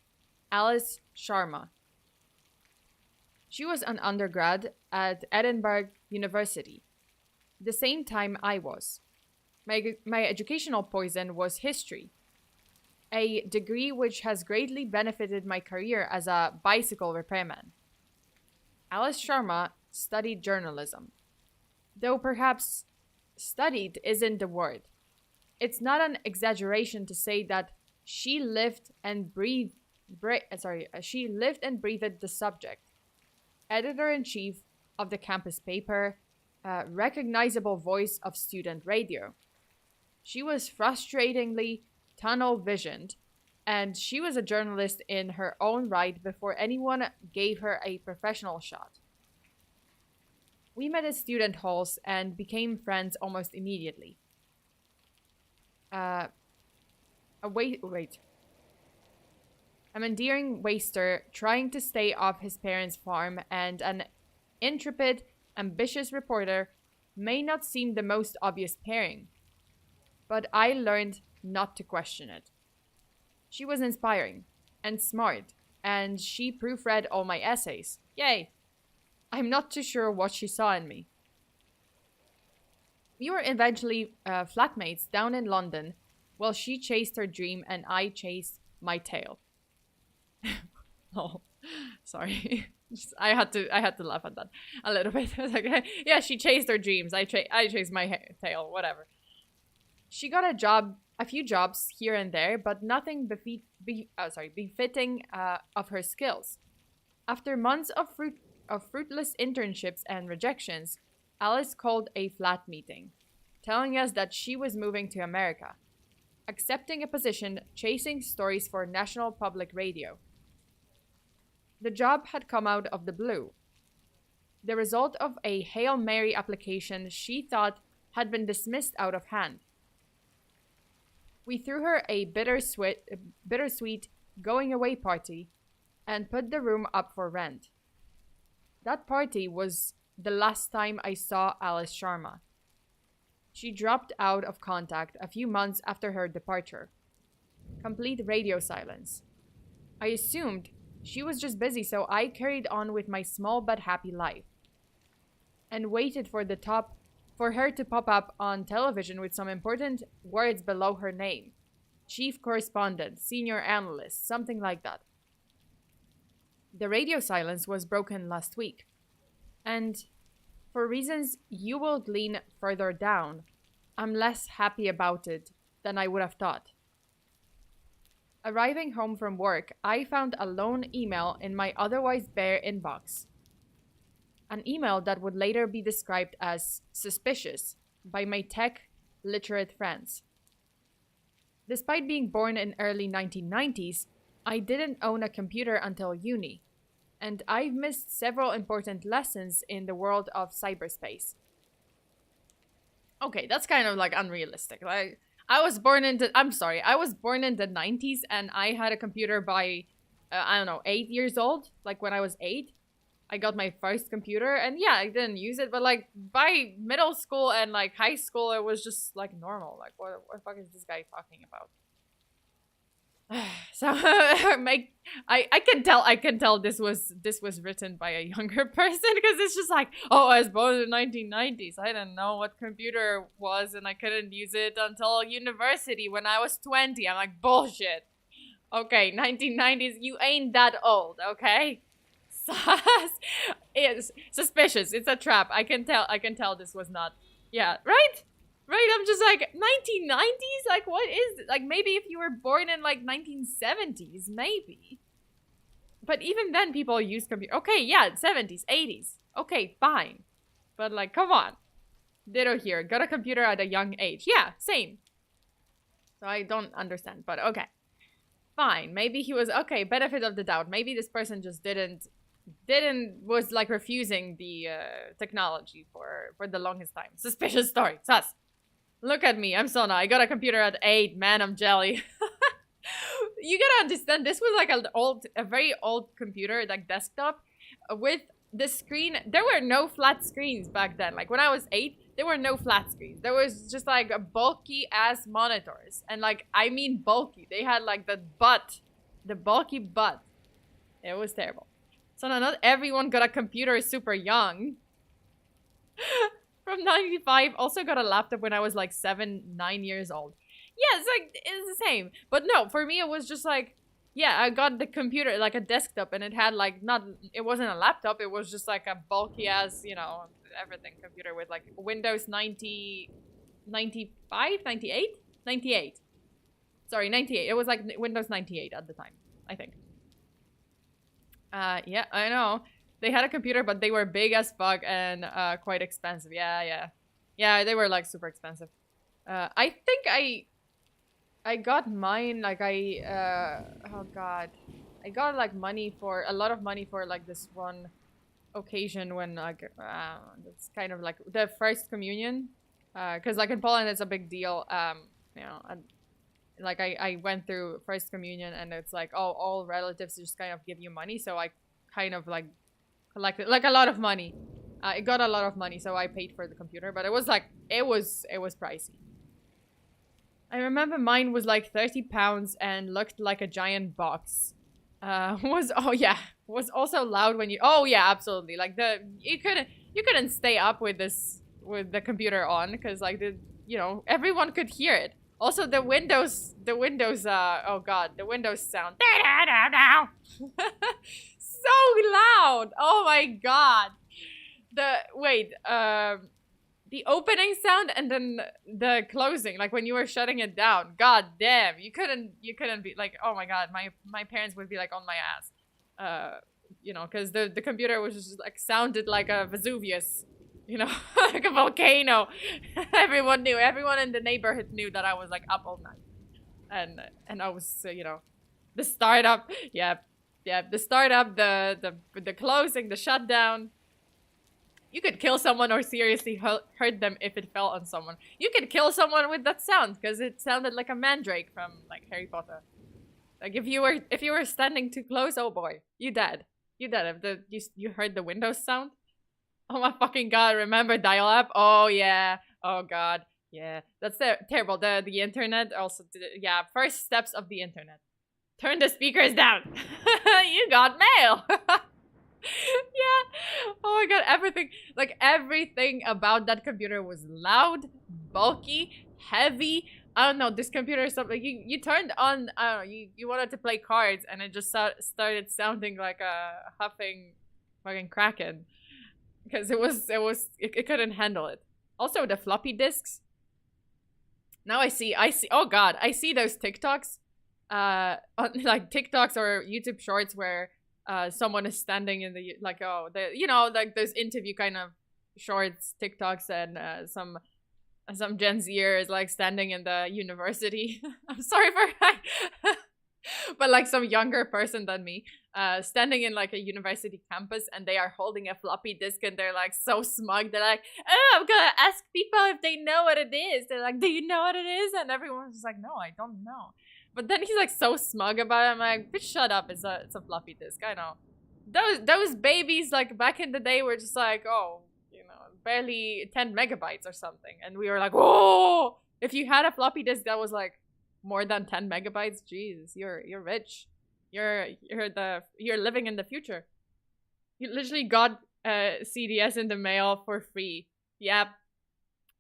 Alice Sharma. She was an undergrad at Edinburgh University, the same time I was. My educational poison was history, a degree which has greatly benefited my career as a bicycle repairman. Alice Sharma studied journalism, though perhaps studied isn't the word. It's not an exaggeration to say that she lived and breathed she lived and breathed the subject. Editor-in-chief of the campus paper, a recognizable voice of student radio. She was frustratingly tunnel-visioned, and she was a journalist in her own right before anyone gave her a professional shot. We met at student halls and became friends almost immediately. Wait. An endearing waster trying to stay off his parents' farm and an intrepid, ambitious reporter may not seem the most obvious pairing, but I learned not to question it. She was inspiring and smart, and she proofread all my essays. Yay! I'm not too sure what she saw in me. We were eventually flatmates down in London while she chased her dream and I chased my tail. Oh, sorry. I had to laugh at that a little bit. I was like, yeah, she chased her dreams. I chased my tail, whatever. She got a few jobs here and there, but nothing befitting of her skills. After months of fruitless internships and rejections, Alice called a flat meeting, telling us that she was moving to America, accepting a position chasing stories for National Public Radio. The job had come out of the blue, the result of a Hail Mary application she thought had been dismissed out of hand. We threw her a bittersweet going-away party and put the room up for rent. That party was the last time I saw Alice Sharma. She dropped out of contact a few months after her departure. Complete radio silence. I assumed she was just busy, so I carried on with my small but happy life and waited for her to pop up on television with some important words below her name. Chief correspondent, senior analyst, something like that. The radio silence was broken last week, and for reasons you will glean further down, I'm less happy about it than I would have thought. Arriving home from work, I found a lone email in my otherwise bare inbox. An email that would later be described as suspicious by my tech-literate friends. Despite being born in early 1990s, I didn't own a computer until uni, and I've missed several important lessons in the world of cyberspace. Okay, that's kind of like unrealistic. Like, I was born in the 90s and I had a computer by, 8 years old. Like when I was 8, I got my first computer and yeah, I didn't use it. But like by middle school and like high school, it was just like normal. Like what the fuck is this guy talking about? So I can tell this was written by a younger person because it's just like, oh, I was born in the 1990s. I didn't know what computer was and I couldn't use it until university when I was 20. I'm like, bullshit. Okay, 1990s, you ain't that old, okay? It's suspicious. It's a trap. I can tell this was not. Yeah, right? Right, I'm just like, 1990s? Like, what is it? Like, maybe if you were born in, like, 1970s, maybe. But even then, people use computer. Okay, yeah, 70s, 80s. Okay, fine. But, like, come on. Ditto here. Got a computer at a young age. Yeah, same. So I don't understand, but okay. Fine. Maybe he was, okay, benefit of the doubt. Maybe this person just was, like, refusing the technology for the longest time. Suspicious story. Sus. Look at me, I'm Sona. I got a computer at 8, man, I'm jelly. You gotta understand, this was like a very old computer, like desktop, with the screen. There were no flat screens back then. Like when I was 8, there were no flat screens. There was just like a bulky ass monitors. And like, I mean bulky. They had like the bulky butt. It was terrible. So now not everyone got a computer super young. From 95, also got a laptop when I was like 9 years old. Yeah, it's like, it's the same. But no, for me it was just like, yeah, I got the computer, like a desktop, and it had like, it wasn't a laptop, it was just like a bulky ass, you know, everything computer with like Windows 95, 98? 98. Sorry, 98. It was like Windows 98 at the time, I think. Yeah, I know. They had a computer, but they were big as fuck and quite expensive. Yeah, they were like super expensive. I think I got mine, like oh god. I got like a lot of money for like this one occasion when like, it's kind of like the first communion. Cause like in Poland it's a big deal. You know, like I went through first communion and it's like, oh, all relatives just kind of give you money. So I kind of like collected like a lot of money. It got a lot of money, so I paid for the computer, but it was like, it was pricey. I remember mine was like 30 pounds and looked like a giant box. Was also loud when you, oh yeah, absolutely. Like you couldn't stay up with the computer on, because like you know, everyone could hear it. Also the windows, oh god, the Windows sound. So loud. Oh my god. The opening sound and then the closing, like when you were shutting it down. God damn, you couldn't be like, oh my god, my parents would be like on my ass. You know, because the computer was just like sounded like a Vesuvius, you know, like a volcano. Everyone in the neighborhood knew that I was like up all night. And I was, you know, the startup, the startup, the closing, the shutdown. You could kill someone or seriously hurt them if it fell on someone. You could kill someone with that sound because it sounded like a mandrake from like Harry Potter. Like if you were standing too close, oh boy, you dead. You dead if you heard the Windows sound. Oh my fucking god! Remember dial-up? Oh yeah. Oh god. Yeah. That's terrible. The internet also. Yeah. First steps of the internet. Turn the speakers down. You got mail. Yeah. Oh my god, everything about that computer was loud, bulky, heavy. I don't know, this computer is something you turned on, I don't know, you wanted to play cards and it just started sounding like a huffing fucking kraken. Because it couldn't handle it. Also the floppy disks. Now I see, oh god, I see those TikToks. Like TikToks or YouTube shorts where someone is standing in the, like, oh, you know, like those interview kind of shorts, TikToks, and some Gen Zers like standing in the university. I'm sorry for but like some younger person than me, standing in like a university campus, and they are holding a floppy disk, and they're like so smug. They're like, oh, I'm gonna ask people if they know what it is. They're like, do you know what it is? And everyone's just like, no, I don't know. But then he's like so smug about it. I'm like, bitch, shut up. It's a floppy disk. I know. Those babies like back in the day were just like, oh, you know, barely 10 megabytes or something. And we were like, whoa! If you had a floppy disk that was like more than 10 megabytes, jeez, you're rich. You're living in the future. You literally got CDS in the mail for free. Yep.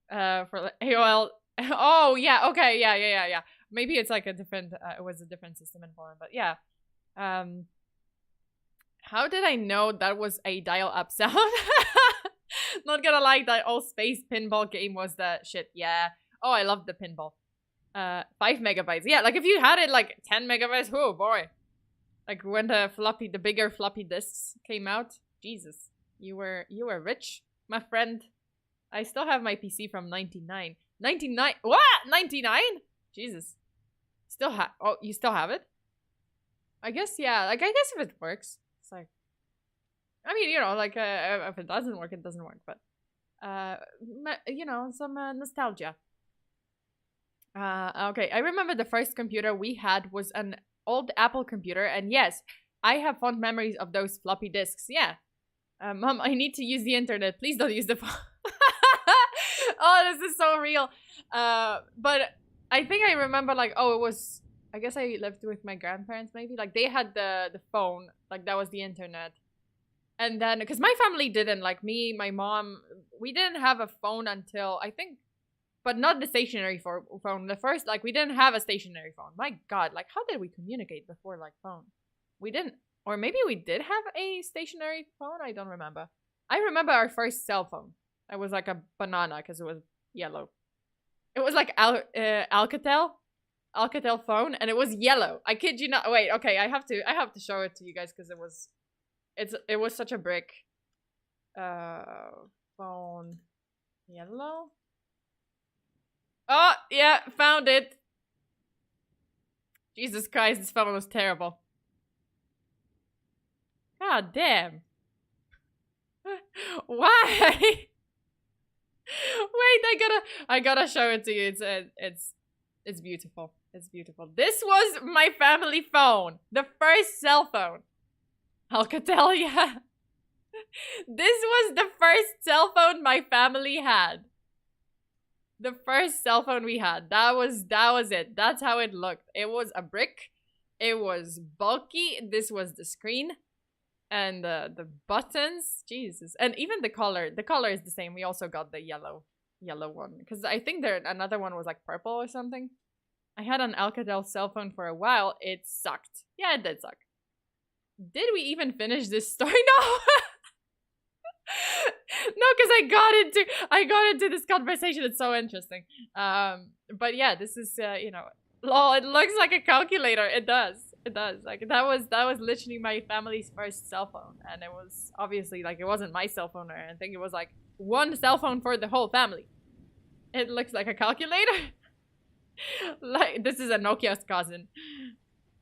For AOL. Oh yeah. Okay. Yeah. Maybe it's like a different, it was a different system in Poland, but yeah. How did I know that was a dial-up sound? Not gonna lie, that old space pinball game was the shit, yeah. Oh, I loved the pinball. 5 megabytes, yeah, like if you had it like 10 megabytes, oh boy. Like when the bigger floppy disks came out, Jesus, you were rich, my friend. I still have my PC from 99. 99, what? 99? Jesus. Oh, you still have it? I guess, yeah. Like, I guess if it works. It's like, I mean, you know, like, if it doesn't work, it doesn't work. But, you know, some nostalgia. Okay, I remember the first computer we had was an old Apple computer. And yes, I have fond memories of those floppy disks. Yeah. Mom, I need to use the internet. Please don't use the phone. Oh, this is so real. But I think I remember like, oh, it was, I guess I lived with my grandparents maybe. Like they had the phone, like that was the internet. And then, because my family didn't, like me, my mom, we didn't have a phone until, I think, but not the stationary phone. The first, like, we didn't have a stationary phone. My God, like, how did we communicate before, like, phone? We didn't, or maybe we did have a stationary phone. I don't remember. I remember our first cell phone. It was like a banana because it was yellow. It was like Alcatel phone, and it was yellow. I kid you not. Wait, okay, I have to show it to you guys because it was such a brick. Phone yellow. Oh yeah, found it. Jesus Christ, this phone was terrible. God damn. Why? Wait, I gotta show it to you. It's beautiful. It's beautiful. This was my family phone. The first cell phone. Alcatel, yeah. This was the first cell phone my family had. The first cell phone we had. That was it. That's how it looked. It was a brick. It was bulky. This was the screen. And the buttons. Jesus. And even the color. The color is the same. We also got the yellow one. Because I think another one was like purple or something. I had an Alcatel cell phone for a while. It sucked. Yeah, it did suck. Did we even finish this story? No. No, because I got into this conversation. It's so interesting. But yeah, this is you know, lol. It looks like a calculator. It does. It does. Like that was literally my family's first cell phone, and it was obviously like it wasn't my cell phone or anything. It was like one cell phone for the whole family. It looks like a calculator. Like this is a Nokia's cousin.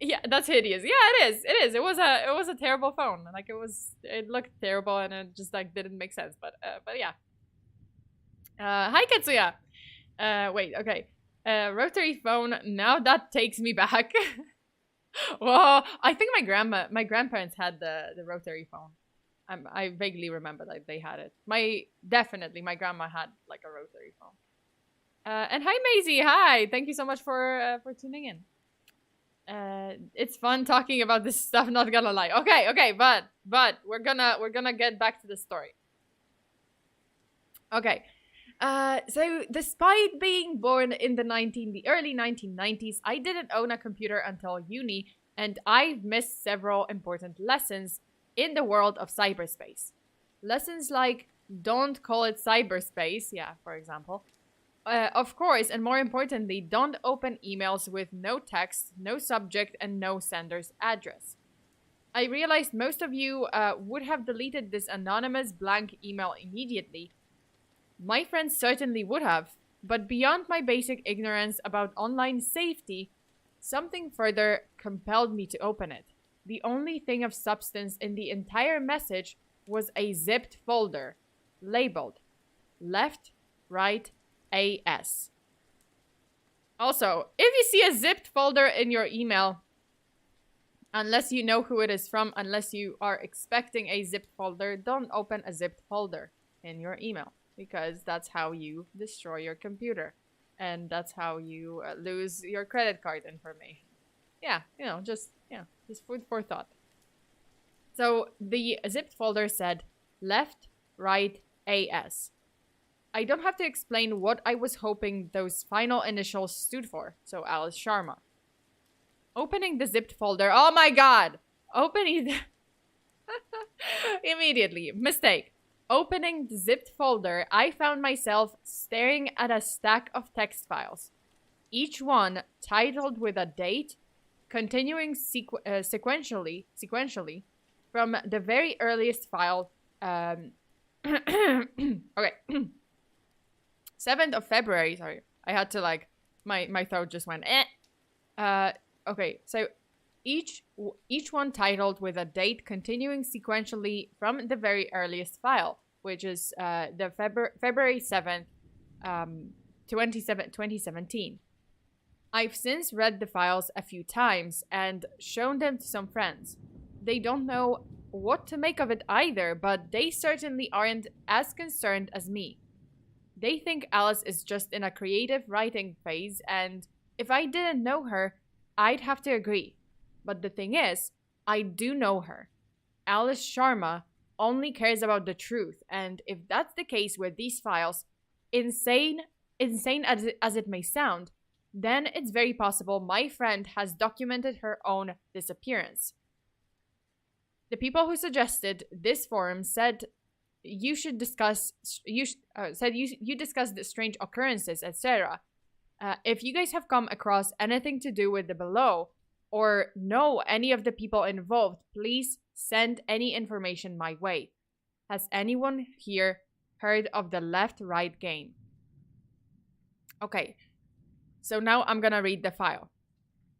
Yeah, that's hideous. Yeah, it is. It is. It was a terrible phone. Like it looked terrible and it just like didn't make sense. But yeah. Hi Katsuya. Wait, okay. Rotary phone. Now that takes me back. Whoa, I think my grandparents had the rotary phone. I vaguely remember that they had it. Definitely my grandma had like a rotary phone. And hi Maisie. Hi. Thank you so much for tuning in. It's fun talking about this stuff, not gonna lie. Okay, but we're gonna get back to the story. Okay. So despite being born in the early 1990s, I didn't own a computer until uni, and I've missed several important lessons in the world of cyberspace. Lessons like don't call it cyberspace, yeah, for example. Of course, and more importantly, don't open emails with no text, no subject, and no sender's address. I realized most of you would have deleted this anonymous blank email immediately. My friends certainly would have, but beyond my basic ignorance about online safety, something further compelled me to open it. The only thing of substance in the entire message was a zipped folder, labeled left, right, AS. Also, if you see a zipped folder in your email, unless you know who it is from, unless you are expecting a zipped folder, don't open a zipped folder in your email, because that's how you destroy your computer, and that's how you lose your credit card information. Yeah, you know, just food for thought. So the zipped folder said left, right, AS. I don't have to explain what I was hoping those final initials stood for, so Alice Sharma. Opening the zipped folder, oh my god! Immediately, mistake. Opening the zipped folder, I found myself staring at a stack of text files. Each one titled with a date, continuing sequentially from the very earliest file, okay. 7th of February, sorry. I had to like, my throat just went, eh. Okay, so each one titled with a date continuing sequentially from the very earliest file, which is the February 7th, 2017. I've since read the files a few times and shown them to some friends. They don't know what to make of it either, but they certainly aren't as concerned as me. They think Alice is just in a creative writing phase, and if I didn't know her, I'd have to agree. But the thing is, I do know her. Alice Sharma only cares about the truth, and if that's the case with these files, insane as it may sound, then it's very possible my friend has documented her own disappearance. The people who suggested this forum said you discuss the strange occurrences, etc. If you guys have come across anything to do with the below or know any of the people involved, please send any information my way. Has anyone here heard of the left-right game? Okay, so now I'm gonna read the file.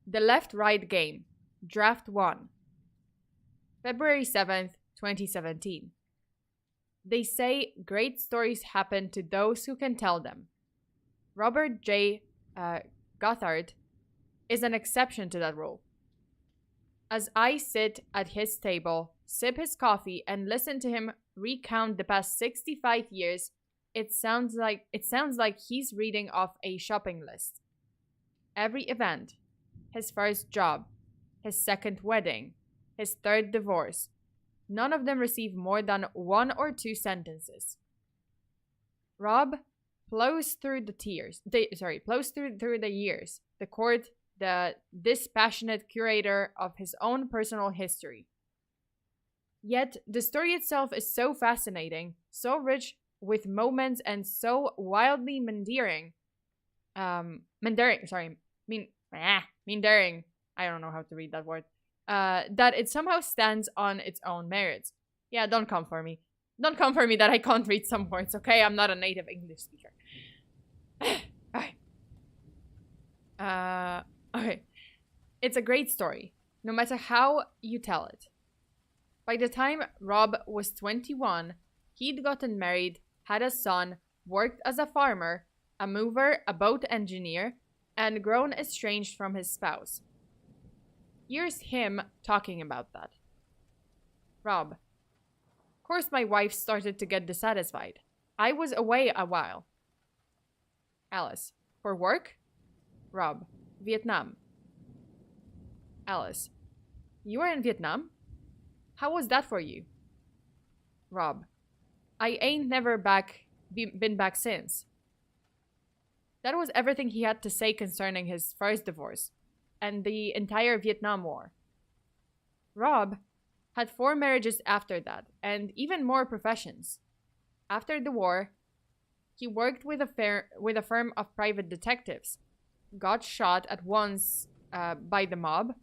The left-right game, Draft 1. February 7th, 2017. They say great stories happen to those who can tell them. Robert J. Gothard is an exception to that rule. As I sit at his table, sip his coffee, and listen to him recount the past 65 years, it sounds like he's reading off a shopping list. Every event, his first job, his second wedding, his third divorce, none of them receive more than 1 or 2 sentences. Rob plows through the years. The court, the dispassionate curator of his own personal history. Yet the story itself is so fascinating, so rich with moments, and so wildly meandering. Meandering. I don't know how to read that word. That it somehow stands on its own merits. Yeah, don't come for me. Don't come for me that I can't read some words, okay? I'm not a native English speaker. Alright. Okay. It's a great story, no matter how you tell it. By the time Rob was 21, he'd gotten married, had a son, worked as a farmer, a mover, a boat engineer, and grown estranged from his spouse. Here's him talking about that. Rob. Of course my wife started to get dissatisfied. I was away a while. Alice. For work? Rob. Vietnam. Alice. You were in Vietnam? How was that for you? Rob. I ain't never been back since. That was everything he had to say concerning his first divorce and the entire Vietnam War. Rob had 4 marriages after that, and even more professions. After the war, he worked with a firm of private detectives, got shot at once by the mob.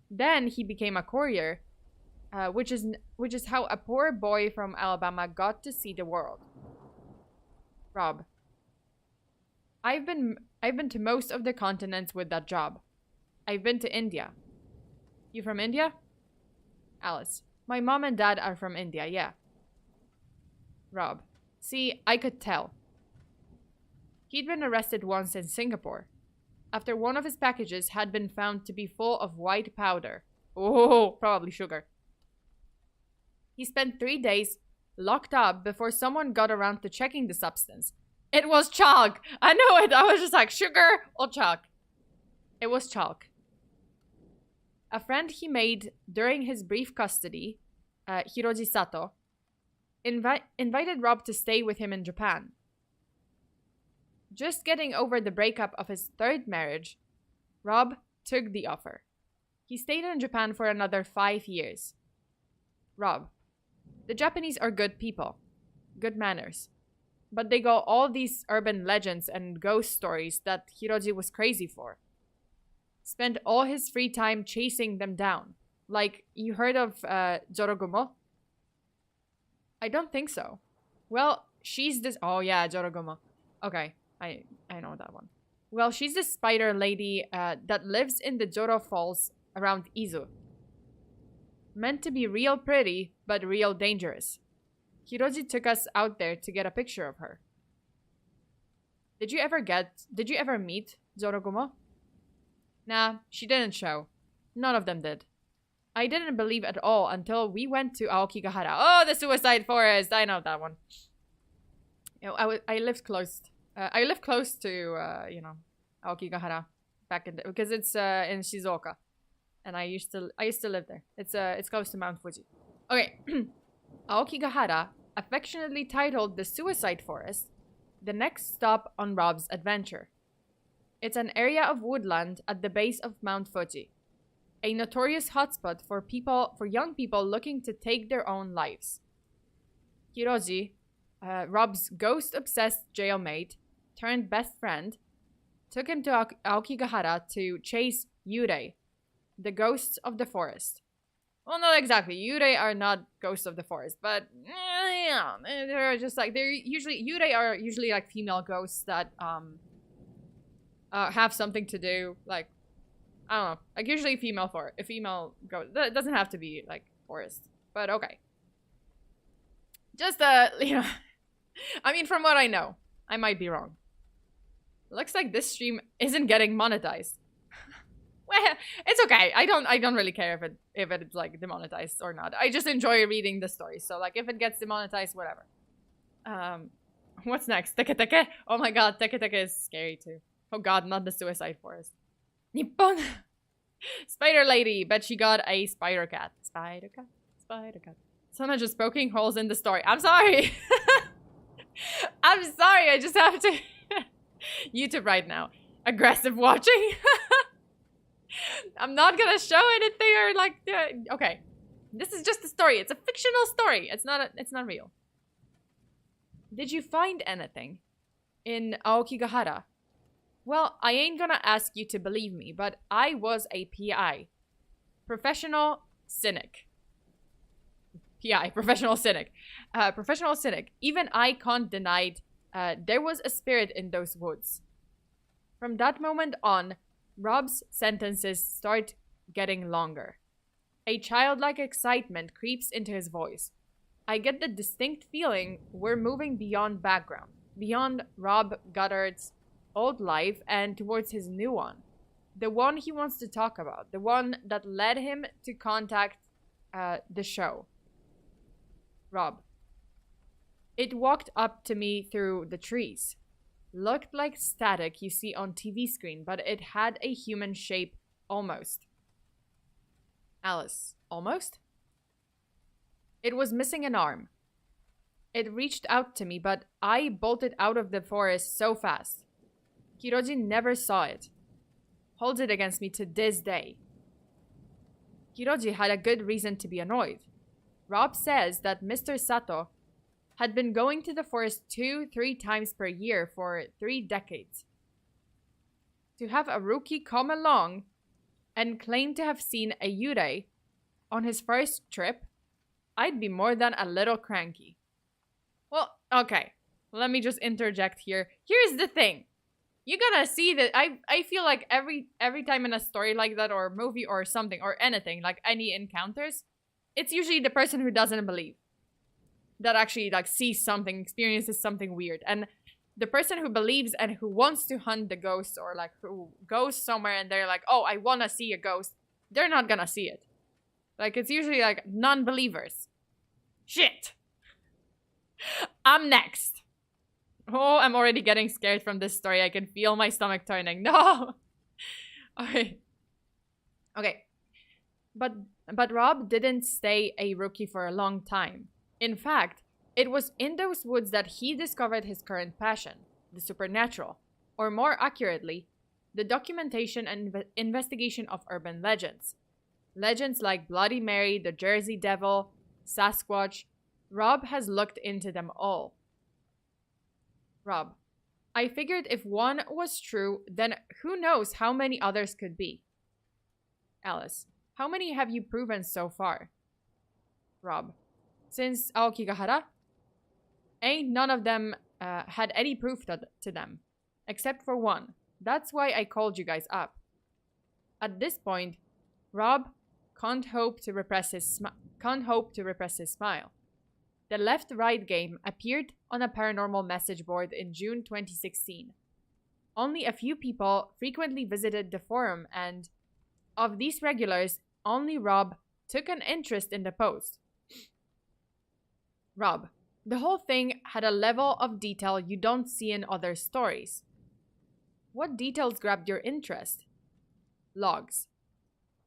Then he became a courier, which is how a poor boy from Alabama got to see the world. Rob. I've been to most of the continents with that job. I've been to India. You from India? Alice. My mom and dad are from India, yeah. Rob. See, I could tell. He'd been arrested once in Singapore, after one of his packages had been found to be full of white powder. Oh, probably sugar. He spent 3 days locked up before someone got around to checking the substance. It was chalk! I know it! I was just like, sugar or chalk? It was chalk. A friend he made during his brief custody, Hiroji Sato, invited Rob to stay with him in Japan. Just getting over the breakup of his 3rd marriage, Rob took the offer. He stayed in Japan for another 5 years. Rob. The Japanese are good people. Good manners. But they got all these urban legends and ghost stories that Hiroji was crazy for. Spent all his free time chasing them down. Like, you heard of Jorogumo? I don't think so. Well, she's this... Oh yeah, Jorogumo. Okay, I know that one. Well, she's this spider lady that lives in the Joro Falls around Izu. Meant to be real pretty, but real dangerous. Hiroji took us out there to get a picture of her. Did you ever meet Jorogumo? Nah, she didn't show. None of them did. I didn't believe at all until we went to Aokigahara. Oh, the suicide forest! I know that one. You know, I lived close. I live close to you know, Aokigahara back in because it's in Shizuoka, and I used to live there. It's close to Mount Fuji. Okay, Aokigahara, affectionately titled the Suicide Forest, the next stop on Rob's adventure. It's an area of woodland at the base of Mount Fuji, a notorious hotspot for young people looking to take their own lives. Hiroji, Rob's ghost-obsessed jailmate turned best friend, took him to Aokigahara to chase Yurei, the ghosts of the forest. Well, not exactly. Yurei are not ghosts of the forest, but yeah, they're just like Yurei are usually like female ghosts that have something to do, like, I don't know, like usually a female ghost. That doesn't have to be like forest, but okay. Just you know, I mean, from what I know, I might be wrong. Looks like this stream isn't getting monetized. Well, it's okay. I don't really care if it's like demonetized or not. I just enjoy reading the story. So like if it gets demonetized, whatever. What's next? Teke Teke? Oh my god, Teke Teke is scary too. Oh god, not the suicide forest. Nippon! Spider lady, bet she got a spider cat. Spider cat, spider cat. Sona just poking holes in the story. I'm sorry! I'm sorry, I just have to... YouTube right now. Aggressive watching. I'm not gonna show anything or like... okay. This is just a story. It's a fictional story. It's not real. Did you find anything in Aokigahara? Well, I ain't gonna ask you to believe me, but I was a PI. Professional cynic. PI, professional cynic. Professional cynic. Even I can't deny there was a spirit in those woods. From that moment on, Rob's sentences start getting longer. A childlike excitement creeps into his voice. I get the distinct feeling we're moving beyond background, beyond Rob Goddard's old life and towards his new one. The one he wants to talk about, the one that led him to contact the show. Rob. It walked up to me through the trees. Looked like static you see on TV screen, but it had a human shape almost. Alice. Almost? It was missing an arm. It reached out to me, but I bolted out of the forest so fast. Hiroji never saw it. Holds it against me to this day. Hiroji had a good reason to be annoyed. Rob says that Mr. Sato had been going to the forest 2-3 times per year for 3 decades. To have a rookie come along and claim to have seen a yurei on his first trip, I'd be more than a little cranky. Well, okay, let me just interject here. Here's the thing. You gotta see that I feel like every time in a story like that or movie or something or anything, like any encounters, it's usually the person who doesn't believe that actually like sees something, experiences something weird. And the person who believes and who wants to hunt the ghost or like who goes somewhere and they're like, oh, I want to see a ghost, they're not gonna see it. Like it's usually like non-believers. Shit. I'm next. Oh, I'm already getting scared from this story. I can feel my stomach turning. No. Okay. But Rob didn't stay a rookie for a long time. In fact, it was in those woods that he discovered his current passion, the supernatural, or more accurately, the documentation and investigation of urban legends. Legends like Bloody Mary, the Jersey Devil, Sasquatch. Rob has looked into them all. Rob, I figured if one was true, then who knows how many others could be. Alice, how many have you proven so far? Rob, since Aokigahara? Ain't none of them had any proof to them, except for one. That's why I called you guys up. At this point, Rob can't hope to repress his smile. The left-right game appeared on a paranormal message board in June 2016. Only a few people frequently visited the forum, and of these regulars, only Rob took an interest in the post. Rob, The whole thing had a level of detail you don't see in other stories. What details grabbed your interest? Logs.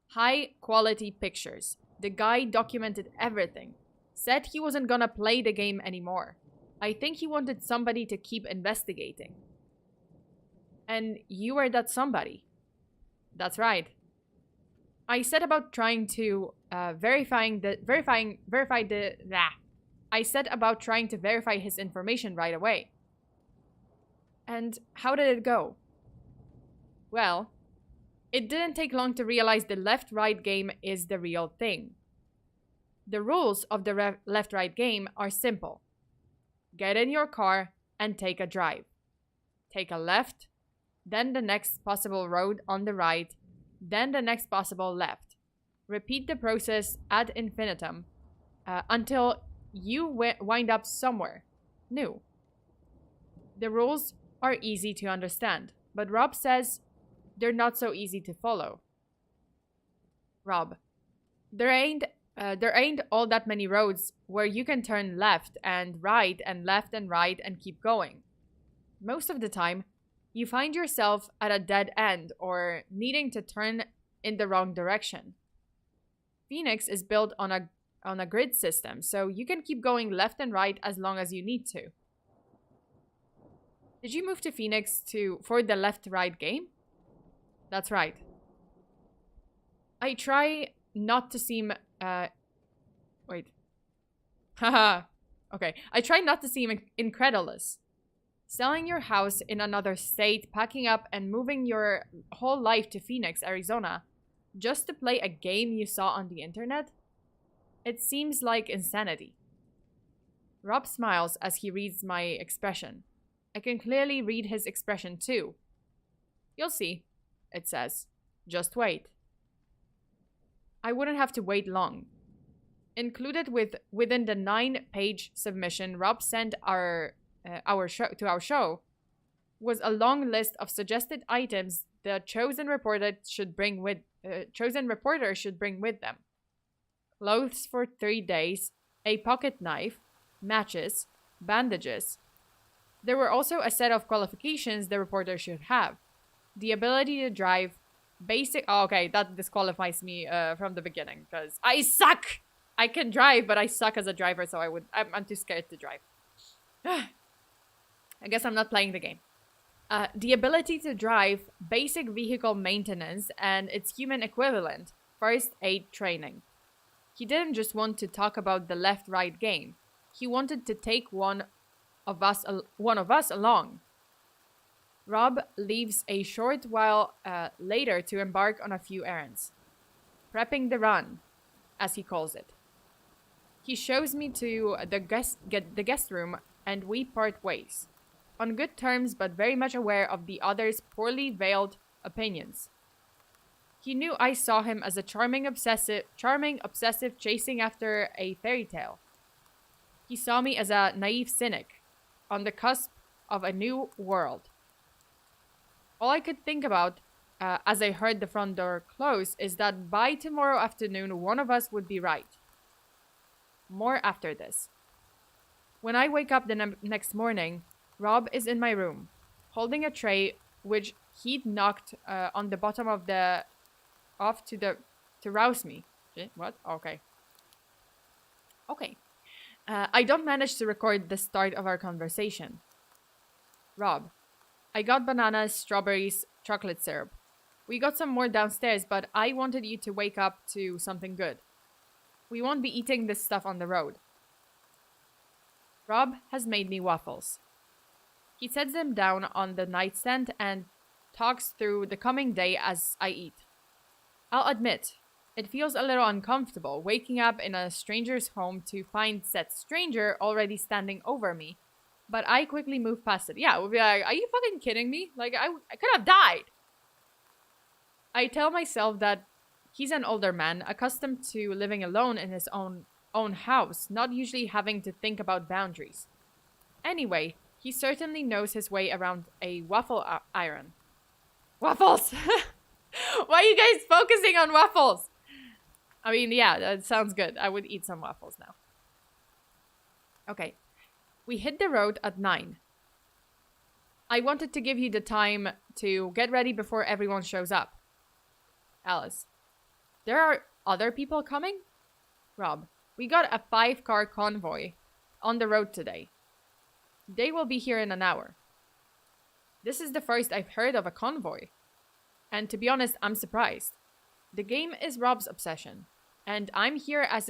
High quality pictures. The guy documented everything. Said he wasn't gonna play the game anymore. I think he wanted somebody to keep investigating. And you were that somebody. That's right. I set about trying to verify his information right away. And how did it go? Well, it didn't take long to realize the left-right game is the real thing. The rules of the left-right game are simple. Get in your car and take a drive. Take a left, then the next possible road on the right, then the next possible left. Repeat the process ad infinitum until you wind up somewhere new. The rules are easy to understand, but Rob says they're not so easy to follow. Rob, there ain't all that many roads where you can turn left and right and left and right and keep going. Most of the time, you find yourself at a dead end or needing to turn in the wrong direction. Phoenix is built on a grid system, so you can keep going left and right as long as you need to. Did you move to Phoenix for the left-right game? That's right. I try not to seem Haha. Okay. I try not to seem incredulous. Selling your house in another state, packing up and moving your whole life to Phoenix, Arizona, just to play a game you saw on the internet? It seems like insanity. Rob smiles as he reads my expression. I can clearly read his expression too. You'll see, it says. Just wait. I wouldn't have to wait long. Included within the 9-page submission Rob sent our show was a long list of suggested items the chosen reporter should bring with them. Clothes for 3 days, a pocket knife, matches, bandages. There were also a set of qualifications the reporter should have. The ability to drive, basic... Oh, okay, that disqualifies me from the beginning, because I suck! I can drive, but I suck as a driver, so I'm too scared to drive. I guess I'm not playing the game. The ability to drive, basic vehicle maintenance, and its human equivalent, first aid training. He didn't just want to talk about the left-right game. He wanted to take one of us along. Rob leaves a short while later to embark on a few errands. Prepping the run, as he calls it. He shows me to the guest room and we part ways. On good terms, but very much aware of the other's poorly veiled opinions. He knew I saw him as a charming obsessive chasing after a fairy tale. He saw me as a naive cynic, on the cusp of a new world. All I could think about, as I heard the front door close, is that by tomorrow afternoon, one of us would be right. More after this. When I wake up the next morning, Rob is in my room, holding a tray which he'd knocked on the bottom of to rouse me. What? Okay. Okay. I don't manage to record the start of our conversation. Rob, I got bananas, strawberries, chocolate syrup. We got some more downstairs, but I wanted you to wake up to something good. We won't be eating this stuff on the road. Rob has made me waffles. He sets them down on the nightstand and talks through the coming day as I eat. I'll admit, it feels a little uncomfortable waking up in a stranger's home to find said stranger already standing over me, but I quickly move past it. Yeah, we'll be like, are you fucking kidding me? Like, I could have died. I tell myself that he's an older man, accustomed to living alone in his own house, not usually having to think about boundaries. Anyway, he certainly knows his way around a waffle iron. Waffles! Why are you guys focusing on waffles? I mean, yeah, that sounds good. I would eat some waffles now. Okay. We hit the road at 9. I wanted to give you the time to get ready before everyone shows up. Alice. There are other people coming? Rob. We got a 5-car convoy on the road today. They will be here in an hour. This is the first I've heard of a convoy. And to be honest, I'm surprised. The game is Rob's obsession, and I'm here at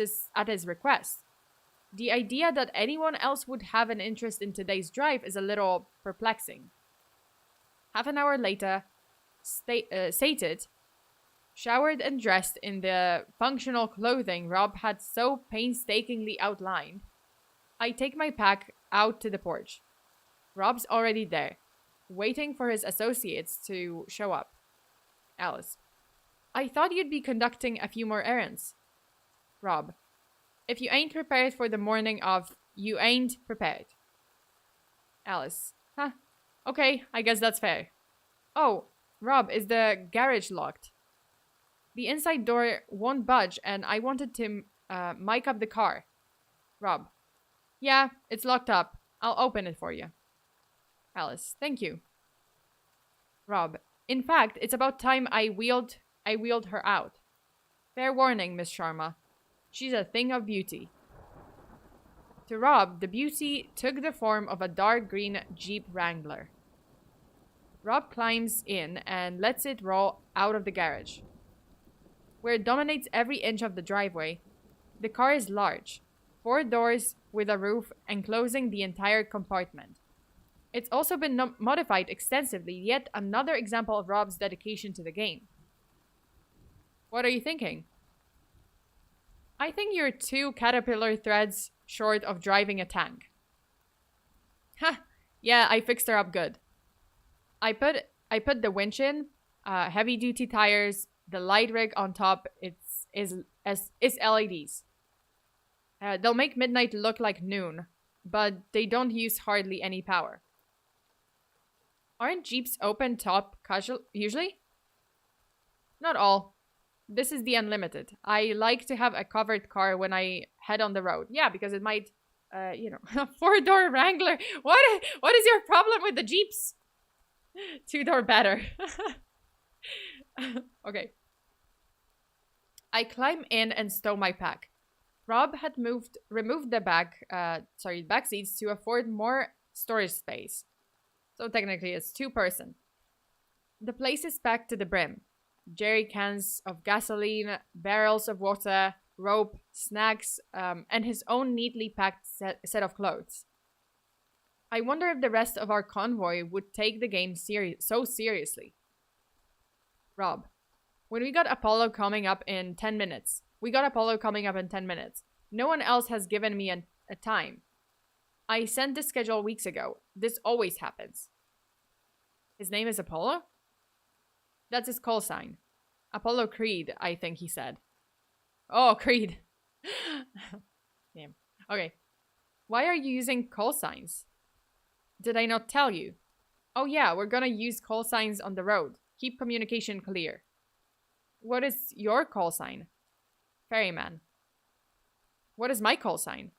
his request. The idea that anyone else would have an interest in today's drive is a little perplexing. Half an hour later, sated, showered and dressed in the functional clothing Rob had so painstakingly outlined, I take my pack out to the porch. Rob's already there, waiting for his associates to show up. Alice. I thought you'd be conducting a few more errands. Rob. If you ain't prepared for the morning of, you ain't prepared. Alice. Huh. Okay, I guess that's fair. Oh, Rob, is the garage locked? The inside door won't budge and I wanted to mic up the car. Rob. Yeah, it's locked up. I'll open it for you. Alice. Thank you. Rob. In fact, it's about time I wheeled her out. Fair warning, Miss Sharma. She's a thing of beauty. To Rob, the beauty took the form of a dark green Jeep Wrangler. Rob climbs in and lets it roll out of the garage. Where it dominates every inch of the driveway, the car is large, 4 doors with a roof enclosing the entire compartment. It's also been modified extensively, yet another example of Rob's dedication to the game. What are you thinking? I think you're 2 caterpillar threads short of driving a tank. Ha! Yeah, I fixed her up good. I put the winch in, heavy duty tires, the light rig on top. It's LEDs. They'll make midnight look like noon, but they don't use hardly any power. Aren't Jeeps open top usually? Not all. This is the unlimited. I like to have a covered car when I head on the road. Yeah, because it might, a 4-door Wrangler. What is your problem with the Jeeps? 2-door better. Okay. I climb in and stow my pack. Rob had removed the back seats to afford more storage space. So technically it's 2-person. The place is packed to the brim. Jerry cans of gasoline, barrels of water, rope, snacks, and his own neatly packed set of clothes. I wonder if the rest of our convoy would take the game so seriously. Rob, when we got Apollo coming up in 10 minutes. No one else has given me a time. I sent the schedule weeks ago. This always happens. His name is Apollo? That's his call sign. Apollo Creed, I think he said. Oh, Creed. Damn. Okay. Why are you using call signs? Did I not tell you? Oh yeah, we're gonna use call signs on the road. Keep communication clear. What is your call sign? Ferryman. What is my call sign?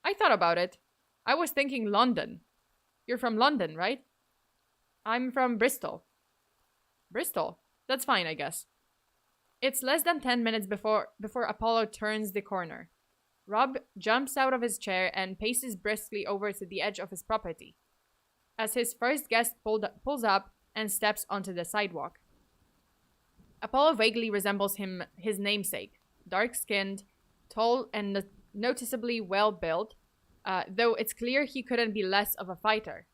I thought about it. I was thinking London. You're from London, right? I'm from Bristol. Bristol? That's fine, I guess. It's less than 10 minutes before Apollo turns the corner. Rob jumps out of his chair and paces briskly over to the edge of his property, as his first guest pulls up and steps onto the sidewalk. Apollo vaguely resembles his namesake, dark-skinned, tall and noticeably well-built, though it's clear he couldn't be less of a fighter.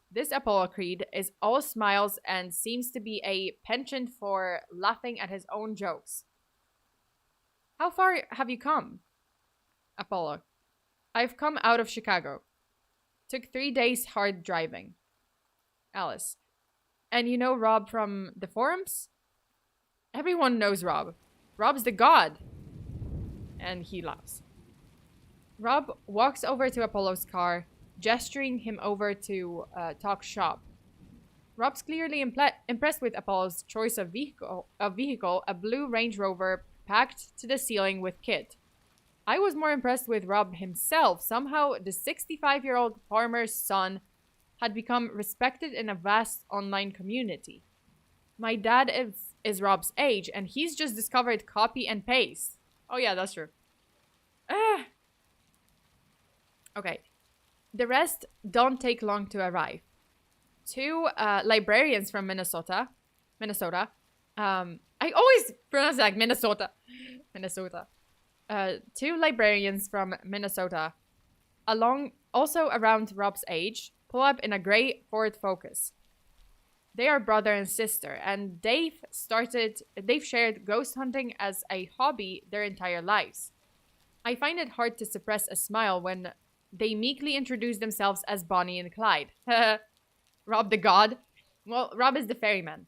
This Apollo Creed is all smiles and seems to be a penchant for laughing at his own jokes. How far have you come? Apollo. I've come out of Chicago. Took 3 days hard driving. Alice. And you know Rob from the forums? Everyone knows Rob. Rob's the god. And he laughs. Rob walks over to Apollo's car, gesturing him over to talk shop. Rob's clearly impressed with Apollo's choice of vehicle, a blue Range Rover packed to the ceiling with kit. I was more impressed with Rob himself. Somehow, the 65-year-old farmer's son had become respected in a vast online community. My dad is Rob's age, and he's just discovered copy and paste. Oh yeah, that's true. Ah. Okay. The rest don't take long to arrive. Two librarians from Minnesota. I always pronounce it like Minnesota. Two librarians from Minnesota, also around Rob's age, pull up in a gray Ford Focus. They are brother and sister, and they've shared ghost hunting as a hobby their entire lives. I find it hard to suppress a smile when they meekly introduce themselves as Bonnie and Clyde. Rob the God? Well, Rob is the ferryman.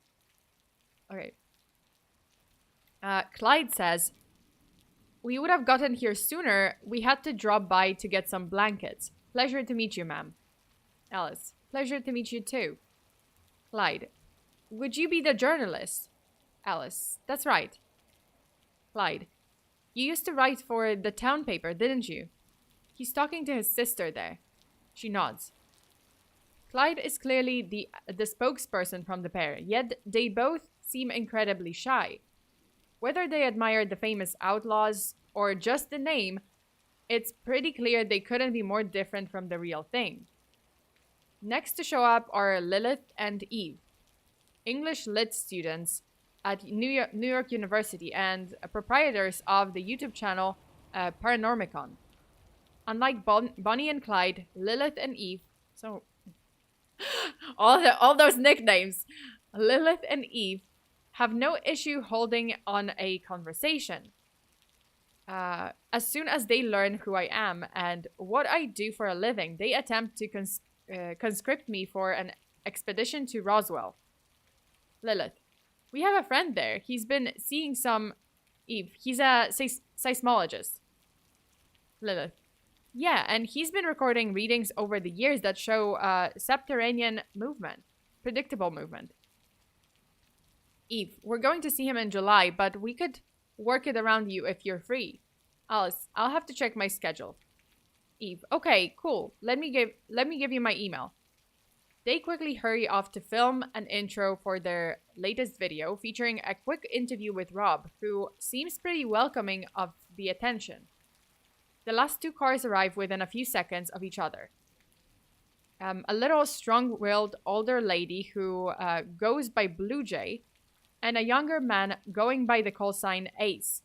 Okay. Clyde says, "We would have gotten here sooner. We had to drop by to get some blankets. Pleasure to meet you, ma'am." Alice, pleasure to meet you too. Clyde, would you be the journalist? Alice, that's right. Clyde, you used to write for the town paper, didn't you? He's talking to his sister there. She nods. Clyde is clearly the spokesperson from the pair, yet they both seem incredibly shy. Whether they admire the famous outlaws or just the name, it's pretty clear they couldn't be more different from the real thing. Next to show up are Lilith and Eve, English Lit students at New York University and proprietors of the YouTube channel Paranormicon. Unlike Bonnie and Clyde, Lilith and Eve, so all those nicknames, Lilith and Eve have no issue holding on a conversation. As soon as they learn who I am and what I do for a living, they attempt to conscript me for an expedition to Roswell. Lilith, we have a friend there. He's been seeing some... Eve, he's a seismologist. Lilith, yeah, and he's been recording readings over the years that show subterranean movement, predictable movement. Eve, we're going to see him in July, but we could work it around you if you're free. Alice, I'll have to check my schedule. Eve, okay, cool. Let me give you my email. They quickly hurry off to film an intro for their latest video featuring a quick interview with Rob, who seems pretty welcoming of the attention. The last two cars arrive within a few seconds of each other. A little strong-willed older lady who goes by Blue Jay, and a younger man going by the call sign Ace.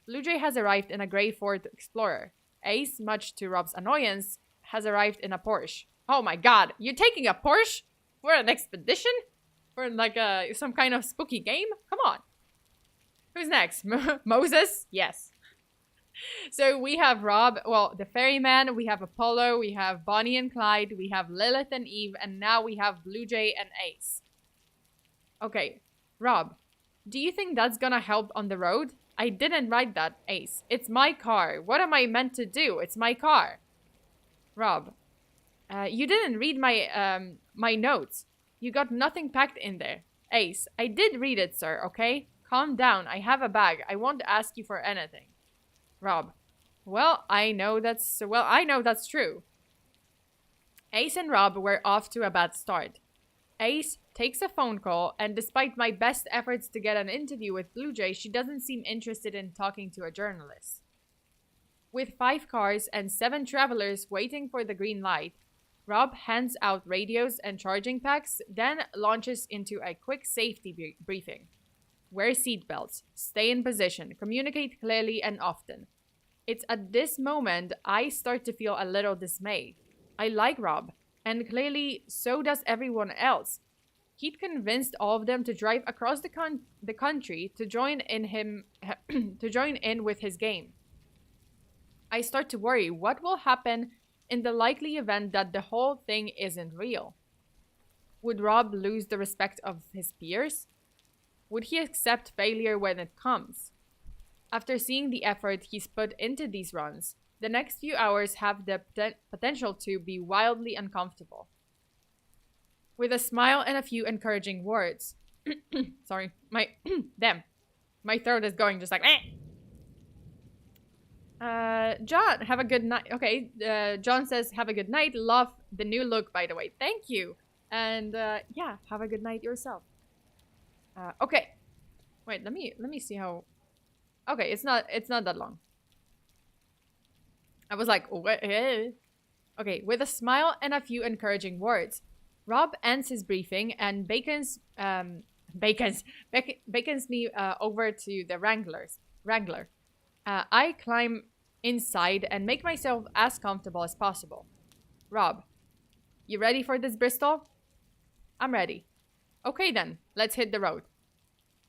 Blue Jay has arrived in a gray Ford Explorer. Ace, much to Rob's annoyance, has arrived in a Porsche. Oh my god, you're taking a Porsche for an expedition? For like some kind of spooky game? Come on. Who's next? Moses? Yes. So we have Rob, well, the ferryman, we have Apollo, we have Bonnie and Clyde, we have Lilith and Eve, and now we have Blue Jay and Ace. Okay, Rob, do you think that's gonna help on the road? I didn't write that, Ace. It's my car. What am I meant to do? It's my car. Rob, you didn't read my my notes. You got nothing packed in there. Ace, I did read it, sir, okay? Calm down. I have a bag. I won't ask you for anything. Rob, I know that's true. Ace and Rob were off to a bad start. Ace takes a phone call, and despite my best efforts to get an interview with Blue Jay, she doesn't seem interested in talking to a journalist. With 5 cars and 7 travelers waiting for the green light, Rob hands out radios and charging packs, then launches into a quick safety briefing. Wear seatbelts, stay in position, communicate clearly and often. It's at this moment I start to feel a little dismayed. I like Rob, and clearly so does everyone else. He'd convinced all of them to drive across the country to join in with his game. I start to worry what will happen in the likely event that the whole thing isn't real. Would Rob lose the respect of his peers? Would he accept failure when it comes? After seeing the effort he's put into these runs, the next few hours have the potential to be wildly uncomfortable. With a smile and a few encouraging words. Sorry, my throat is going just like... John, have a good night. Okay, John says, have a good night. Love the new look, by the way. Thank you. And yeah, have a good night yourself. Okay. Wait, let me see how. Okay, it's not that long. I was like, what? Okay, with a smile and a few encouraging words, Rob ends his briefing and bacons me over to the Wrangler. I climb inside and make myself as comfortable as possible. Rob, you ready for this, Bristol? I'm ready. Okay then, let's hit the road.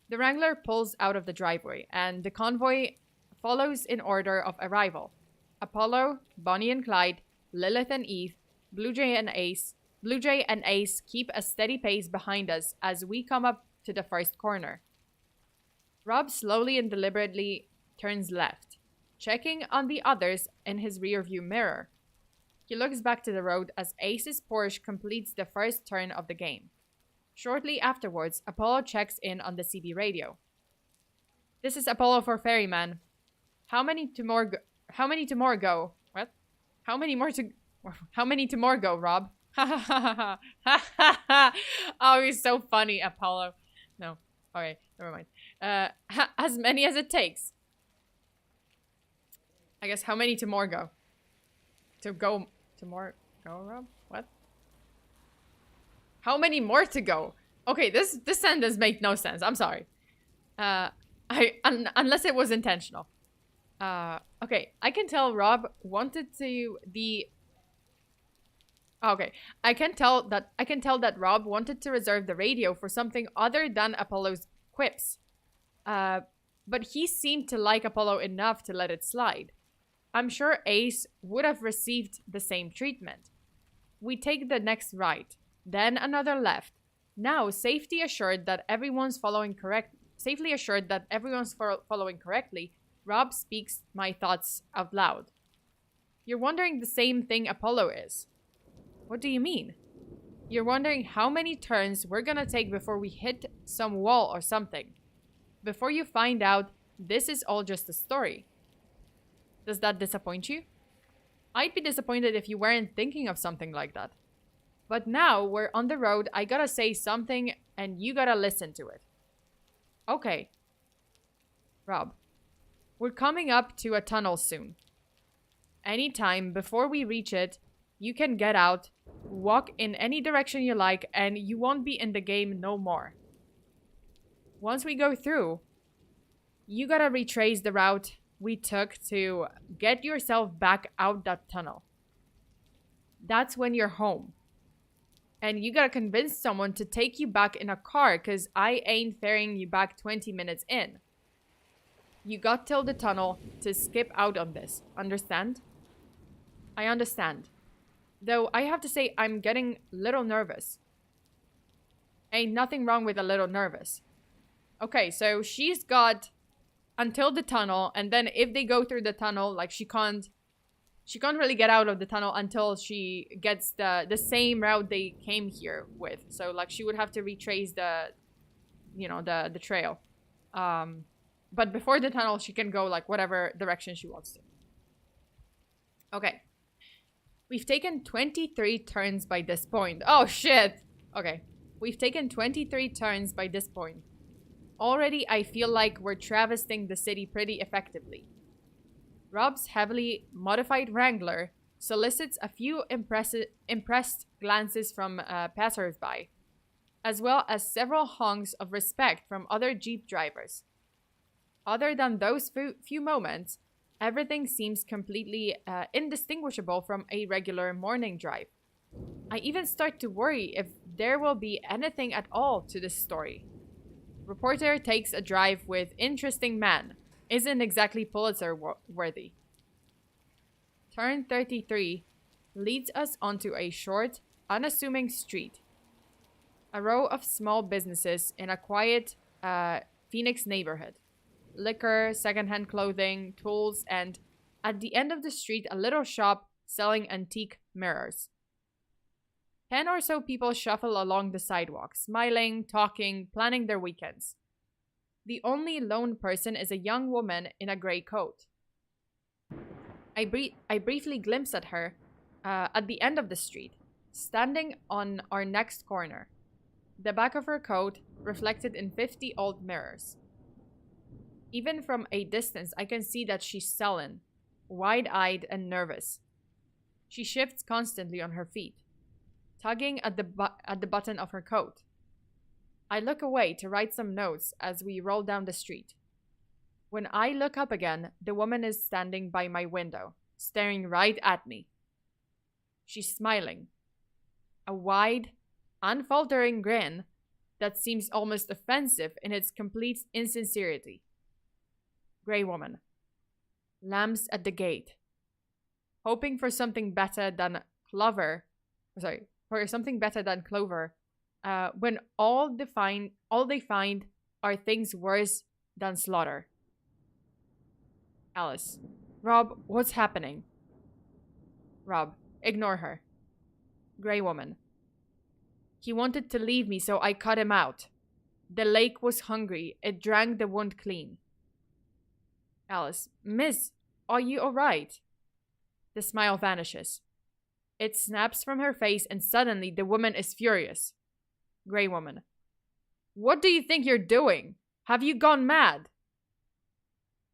The Wrangler pulls out of the driveway, and the convoy follows in order of arrival. Apollo, Bonnie and Clyde, Lilith and Eve, Blue Jay and Ace keep a steady pace behind us as we come up to the first corner. Rob slowly and deliberately turns left, checking on the others in his rearview mirror. He looks back to the road as Ace's Porsche completes the first turn of the game. Shortly afterwards, Apollo checks in on the CB radio. This is Apollo for Ferryman. How many to more go? What? How many to more go, Rob? Oh, he's so funny, Apollo. No. Okay, never mind. As many as it takes. I guess how many to more go? To more go, Rob? What? How many more to go? Okay, this sentence makes no sense. I'm sorry. Unless it was intentional. Okay, I can tell Rob wanted to the. Okay, I can tell that Rob wanted to reserve the radio for something other than Apollo's quips. But he seemed to like Apollo enough to let it slide. I'm sure Ace would have received the same treatment. We take the next right, then another left. Now, safely assured that everyone's following correctly, Rob speaks my thoughts out loud. You're wondering the same thing Apollo is. What do you mean? You're wondering how many turns we're gonna take before we hit some wall or something. Before you find out, this is all just a story. Does that disappoint you? I'd be disappointed if you weren't thinking of something like that. But now we're on the road, I gotta say something and you gotta listen to it. Okay. Rob, we're coming up to a tunnel soon. Anytime before we reach it, you can get out, walk in any direction you like, and you won't be in the game no more. Once we go through, you gotta retrace the route we took to get yourself back out that tunnel. That's when you're home. And you gotta convince someone to take you back in a car, cause I ain't ferrying you back 20 minutes in. You got till the tunnel to skip out on this, understand? I understand. Though I have to say I'm getting a little nervous. Ain't nothing wrong with a little nervous. Okay, so she's got until the tunnel, and then if they go through the tunnel, like she can't really get out of the tunnel until she gets the same route they came here with. So like she would have to retrace the trail. But before the tunnel, she can go like whatever direction she wants to. Okay. We've taken 23 turns by this point. Oh, shit. Okay. We've taken 23 turns by this point. Already, I feel like we're traversing the city pretty effectively. Rob's heavily modified Wrangler solicits a few impressed glances from passersby, as well as several honks of respect from other Jeep drivers. Other than those few moments, everything seems completely indistinguishable from a regular morning drive. I even start to worry if there will be anything at all to this story. Reporter takes a drive with interesting man. Isn't exactly Pulitzer-worthy. Turn 33 leads us onto a short, unassuming street. A row of small businesses in a quiet Phoenix neighborhood. Liquor, secondhand clothing, tools, and at the end of the street, a little shop selling antique mirrors. 10 or so people shuffle along the sidewalk, smiling, talking, planning their weekends. The only lone person is a young woman in a gray coat. I briefly glimpsed at her at the end of the street, standing on our next corner. The back of her coat reflected in 50 old mirrors. Even from a distance, I can see that she's sullen, wide-eyed, and nervous. She shifts constantly on her feet, tugging at the button of her coat. I look away to write some notes as we roll down the street. When I look up again, the woman is standing by my window, staring right at me. She's smiling. A wide, unfaltering grin that seems almost offensive in its complete insincerity. Grey woman. Lambs at the gate. Hoping for something better than Clover. For something better than Clover. When all they find are things worse than slaughter. Alice. Rob, what's happening? Rob. Ignore her. Grey woman. He wanted to leave me, so I cut him out. The lake was hungry. It drank the wound clean. Alice. Miss, are you alright? The smile vanishes. It snaps from her face and suddenly the woman is furious. Grey woman. What do you think you're doing? Have you gone mad?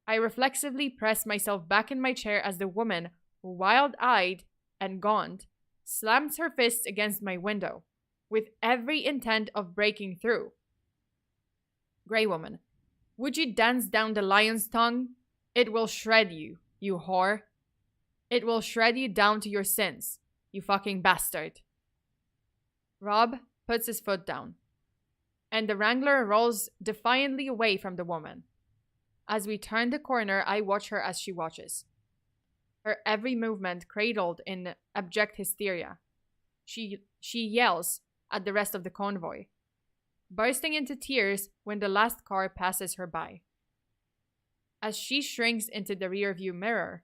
I reflexively press myself back in my chair as the woman, wild-eyed and gaunt, slams her fists against my window, with every intent of breaking through. Grey woman. Would you dance down the lion's tongue? It will shred you, you whore. It will shred you down to your sins, you fucking bastard. Rob puts his foot down, and the Wrangler rolls defiantly away from the woman. As we turn the corner, I watch her as she watches. Her every movement cradled in abject hysteria. She yells at the rest of the convoy, bursting into tears when the last car passes her by. As she shrinks into the rearview mirror,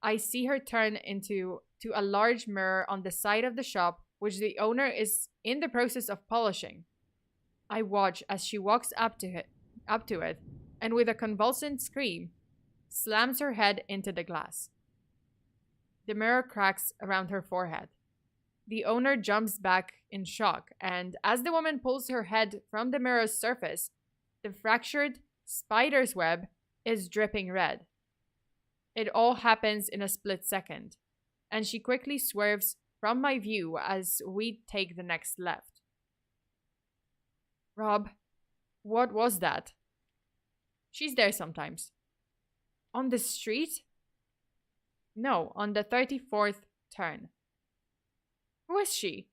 I see her turn to a large mirror on the side of the shop, which the owner is in the process of polishing. I watch as she walks up to it, and with a convulsant scream, slams her head into the glass. The mirror cracks around her forehead. The owner jumps back in shock, and as the woman pulls her head from the mirror's surface, the fractured spider's web is dripping red. It all happens in a split second, and she quickly swerves from my view as we take the next left. Rob, what was that? She's there sometimes. On the street? No, on the 34th turn. Who is she?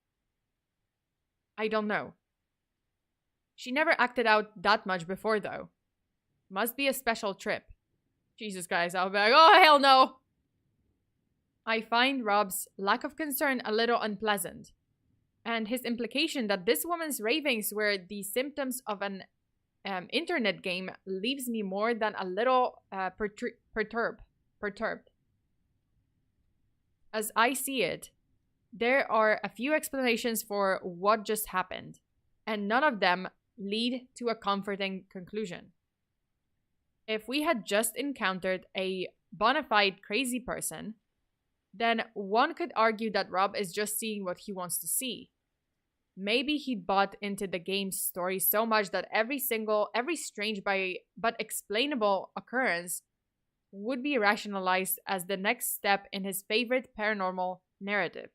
I don't know. She never acted out that much before, though. Must be a special trip. Jesus Christ, I'll be like, oh, hell no! I find Rob's lack of concern a little unpleasant, and his implication that this woman's ravings were the symptoms of an internet game leaves me more than a little perturbed. As I see it, there are a few explanations for what just happened, and none of them lead to a comforting conclusion. If we had just encountered a bona fide crazy person, then one could argue that Rob is just seeing what he wants to see. Maybe he bought into the game's story so much that every strange but explainable occurrence would be rationalized as the next step in his favorite paranormal narrative.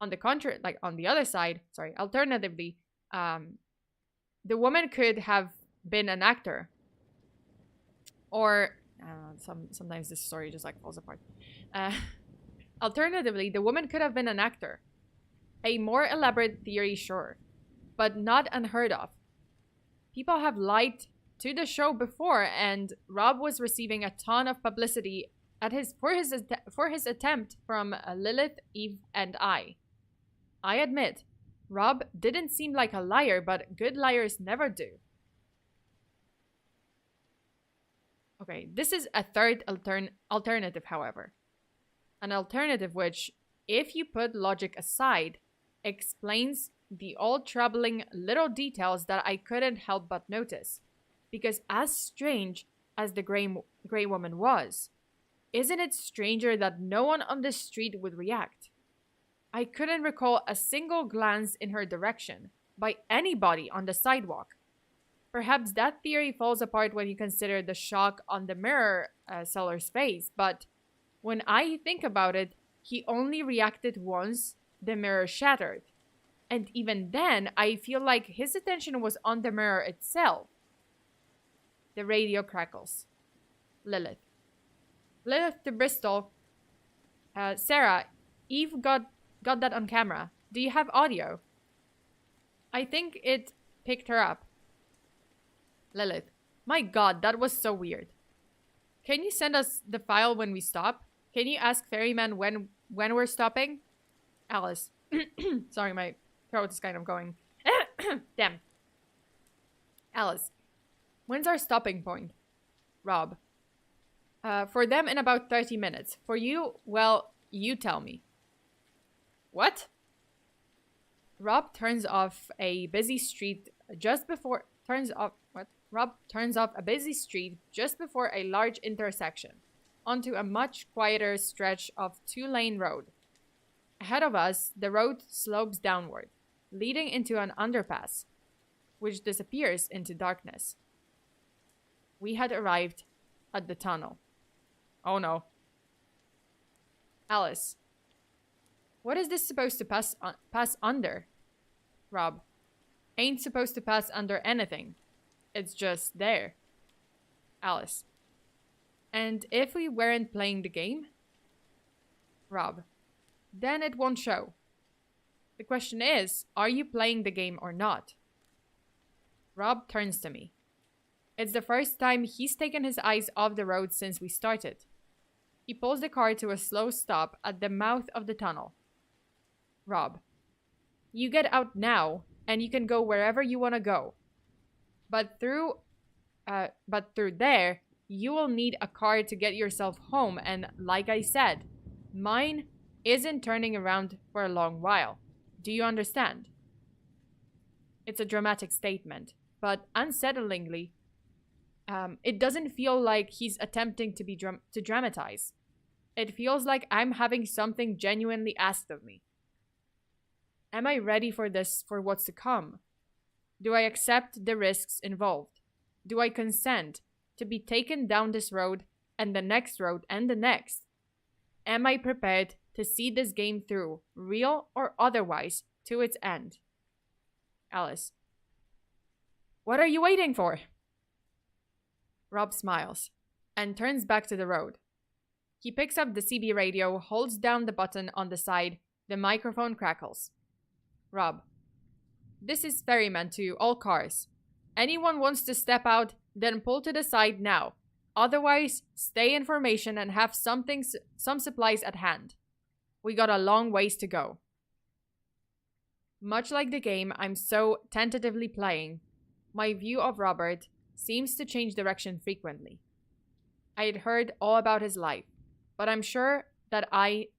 On the other side, alternatively, the woman could have been an actor. Or, sometimes this story just falls apart. Alternatively, the woman could have been an actor. A more elaborate theory, sure, but not unheard of. People have lied to the show before, and Rob was receiving a ton of publicity for his attempt from Lilith, Eve, and I. I admit, Rob didn't seem like a liar, but good liars never do. Okay, this is a third alternative, however. An alternative which, if you put logic aside, explains the all troubling little details that I couldn't help but notice. Because as strange as the gray woman was, isn't it stranger that no one on the street would react? I couldn't recall a single glance in her direction by anybody on the sidewalk. Perhaps that theory falls apart when you consider the shock on the mirror seller's face, but when I think about it, he only reacted once the mirror shattered. And even then, I feel like his attention was on the mirror itself. The radio crackles. Lilith. Lilith to Bristol. Sarah, Eve got that on camera. Do you have audio? I think it picked her up. Lilith. My god, that was so weird. Can you send us the file when we stop? Can you ask Ferryman when we're stopping? Alice. Sorry, my throat is kind of going. Damn. Alice. When's our stopping point? Rob. For them in about 30 minutes. For you, well, you tell me. What? Rob turns off a busy street just before... Rob turns off a busy street just before a large intersection onto a much quieter stretch of two-lane road. Ahead of us, the road slopes downward, leading into an underpass, which disappears into darkness. We had arrived at the tunnel. Oh no. Alice. What is this supposed to pass under? Rob. Ain't supposed to pass under anything. It's just there. Alice. And if we weren't playing the game? Rob. Then it won't show. The question is, are you playing the game or not? Rob turns to me. It's the first time he's taken his eyes off the road since we started. He pulls the car to a slow stop at the mouth of the tunnel. Rob. You get out now, and you can go wherever you want to go. But through there, you will need a car to get yourself home, and like I said, mine isn't turning around for a long while. Do you understand? It's a dramatic statement, but unsettlingly, it doesn't feel like he's attempting to dramatize. It feels like I'm having something genuinely asked of me. Am I ready for this, for what's to come? Do I accept the risks involved? Do I consent to be taken down this road and the next road and the next? Am I prepared to see this game through, real or otherwise, to its end? Alice. What are you waiting for? Rob smiles and turns back to the road. He picks up the CB radio, holds down the button on the side, the microphone crackles. Rob. This is ferryman to all cars. Anyone wants to step out, then pull to the side now. Otherwise, stay in formation and have some supplies at hand. We got a long ways to go. Much like the game I'm so tentatively playing, my view of Robert seems to change direction frequently. I had heard all about his life, but I'm sure that I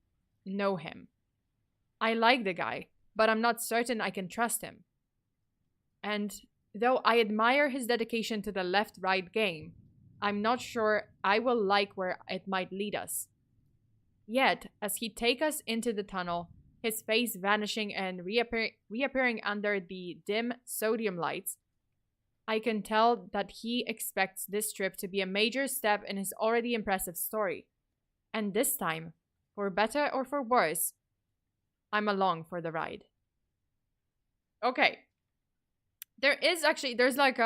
know him. I like the guy, but I'm not certain I can trust him. And though I admire his dedication to the left-right game, I'm not sure I will like where it might lead us. Yet, as he takes us into the tunnel, his face vanishing and reappearing under the dim sodium lights, I can tell that he expects this trip to be a major step in his already impressive story. And this time, for better or for worse, I'm along for the ride. Okay. There's like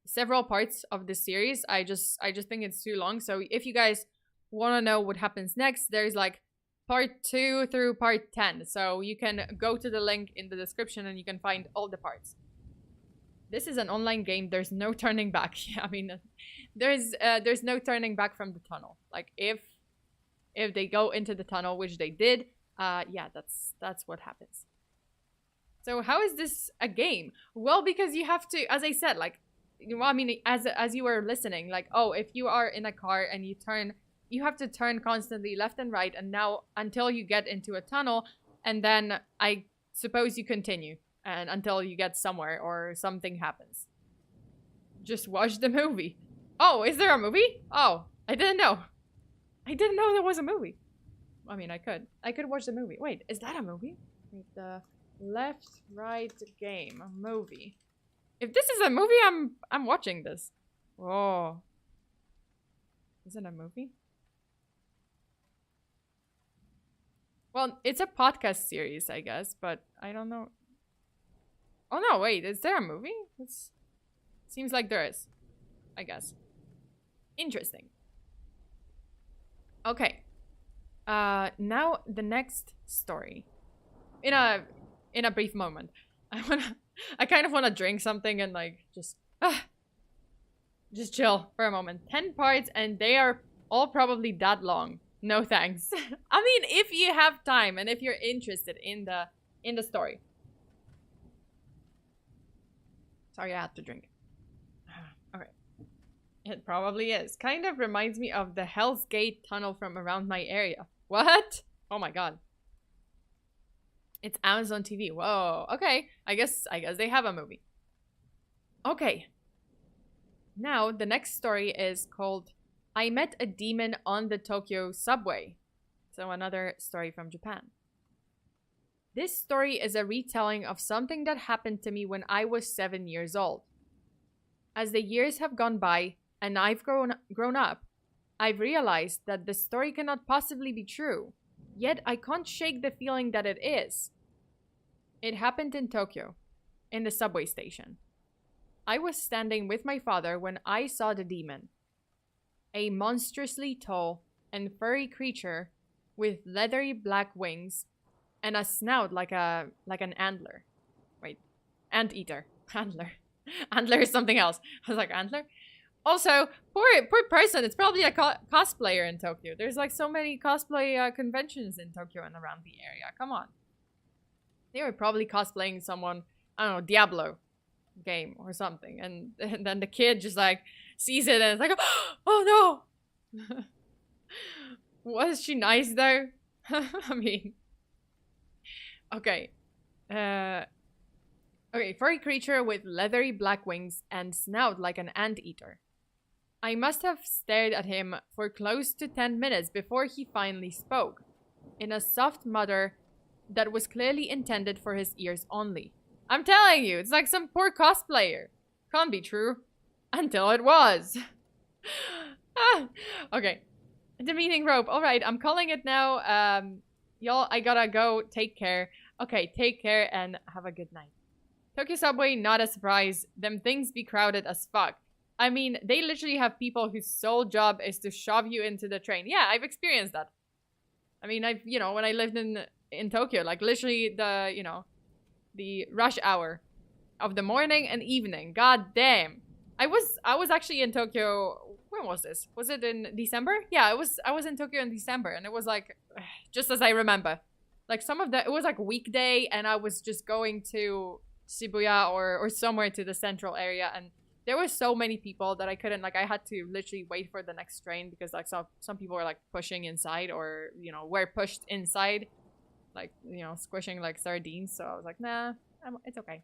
several parts of this series. I just think it's too long. So if you guys want to know what happens next, there's like part 2 through part 10. So you can go to the link in the description and you can find all the parts. This is an online game. There's no turning back. I mean, there's no turning back from the tunnel. Like if they go into the tunnel, which they did, yeah, that's what happens. So how is this a game? Well, because you have to, as I said, like, I mean, as you were listening, like, oh, if you are in a car and you turn, you have to turn constantly left and right, and now until you get into a tunnel, and then I suppose you continue, and until you get somewhere or something happens. Just watch the movie. Oh, is there a movie? Oh, I didn't know. I didn't know there was a movie. I mean, I could watch the movie. Wait, is that a movie? Wait, the left right game movie. If this is a movie, I'm watching this. Whoa. Is it a movie? Well, it's a podcast series, I guess, but I don't know. Oh no, wait, is there a movie? Seems like there is, I guess. Interesting. Okay. Now the next story. In a brief moment. I kind of wanna drink something and like just chill for a moment. 10 parts and they are all probably that long. No thanks. I mean, if you have time and if you're interested in the story. Sorry, I had to drink. Okay. It probably is. Kind of reminds me of the Hell's Gate tunnel from around my area. What? Oh my god. It's Amazon TV. Whoa. Okay. I guess they have a movie. Okay. Now, the next story is called I Met a Demon on the Tokyo Subway. So another story from Japan. This story is a retelling of something that happened to me when I was 7 years old. As the years have gone by and I've grown up, I've realized that the story cannot possibly be true, yet I can't shake the feeling that it is. It happened in Tokyo, in the subway station. I was standing with my father when I saw the demon. A monstrously tall and furry creature with leathery black wings and a snout like an antler. Wait, anteater. Antler. Antler is something else. I was like, antler? Also, poor person. It's probably a cosplayer in Tokyo. There's like so many cosplay conventions in Tokyo and around the area. Come on. They were probably cosplaying someone, I don't know, Diablo game or something. And then the kid just like sees it and it's like, oh no. Was she nice though? I mean, okay. Okay, furry creature with leathery black wings and snout like an anteater. I must have stared at him for close to 10 minutes before he finally spoke, in a soft mutter that was clearly intended for his ears only. I'm telling you, it's like some poor cosplayer. Can't be true. Until it was. Okay. Demeaning rope. Alright, I'm calling it now. Y'all, I gotta go. Take care. Okay, take care and have a good night. Tokyo Subway, not a surprise. Them things be crowded as fuck. I mean, they literally have people whose sole job is to shove you into the train. Yeah, I've experienced that. I mean, when I lived in Tokyo, like literally the rush hour of the morning and evening. God damn. I was actually in Tokyo. When was this? Was it in December? Yeah, I was in Tokyo in December and it was like just as I remember. Like it was like weekday and I was just going to Shibuya or somewhere to the central area and there were so many people that I couldn't, like I had to literally wait for the next train because like some people were like pushing inside or, were pushed inside. Like, squishing like sardines. So I was like, nah, it's okay.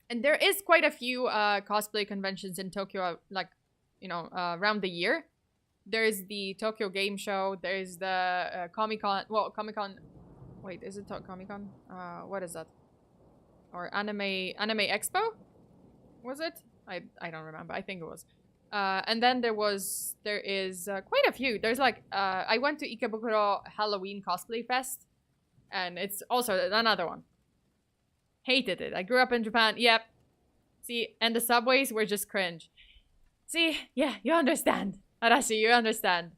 And there is quite a few cosplay conventions in Tokyo, like, around the year. There's the Tokyo Game Show. There's the Comic-Con. Well, Comic-Con. Wait, is it Comic-Con? What is that? Or Anime Expo? Was it? I don't remember. I think it was. And then there is quite a few. There's like, I went to Ikebukuro Halloween Cosplay Fest. And it's also another one. Hated it. I grew up in Japan. Yep. See, and the subways were just cringe. See, yeah, you understand. Arashi, you understand.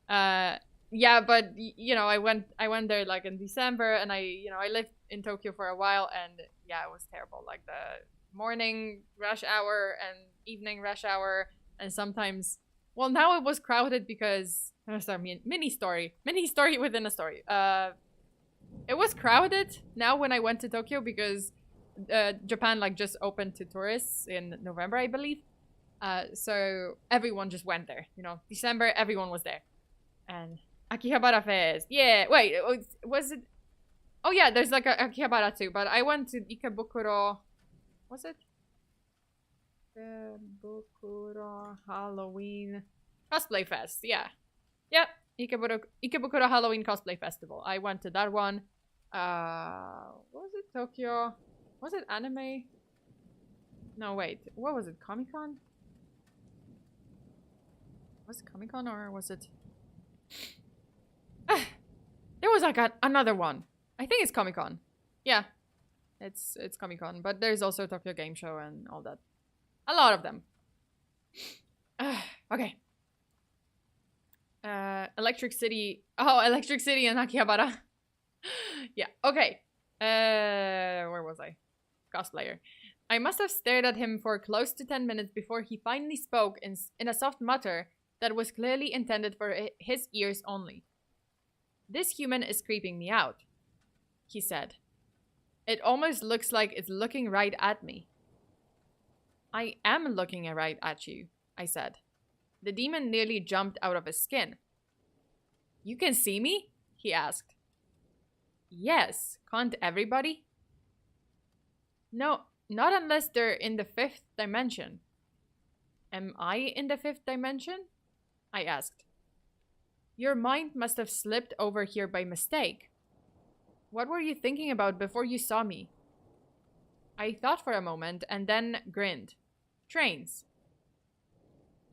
Yeah, but I went there like in December, and I lived in Tokyo for a while, and yeah, it was terrible. Like the morning rush hour and evening rush hour, and sometimes, well, now it was crowded because mini story within a story. It was crowded now when I went to Tokyo because Japan like just opened to tourists in November, I believe. So everyone just went there. December, everyone was there. And Akihabara Fest. Yeah, wait, was it? Oh yeah, there's like a Akihabara too, but I went to Ikebukuro. Was it? Ikebukuro Halloween Cosplay Fest, yeah. Yeah, Ikebukuro Halloween Cosplay Festival. I went to that one. Was it Tokyo? Was it anime? No, wait. What was it? Comic-Con? Was it Comic-Con or was it... There was like another one. I think it's Comic-Con. Yeah. It's Comic-Con. But there's also Tokyo Game Show and all that. A lot of them. Okay. Electric City. Oh, Electric City and Akihabara. Yeah, okay. Where was I? Cosplayer. I must have stared at him for close to 10 minutes before he finally spoke in a soft mutter that was clearly intended for his ears only. This human is creeping me out, he said. It almost looks like it's looking right at me. I am looking right at you, I said. The demon nearly jumped out of his skin. You can see me? He asked. Yes, can't everybody? No, not unless they're in the 5th dimension. Am I in the 5th dimension? I asked. Your mind must have slipped over here by mistake. What were you thinking about before you saw me? I thought for a moment and then grinned. Trains.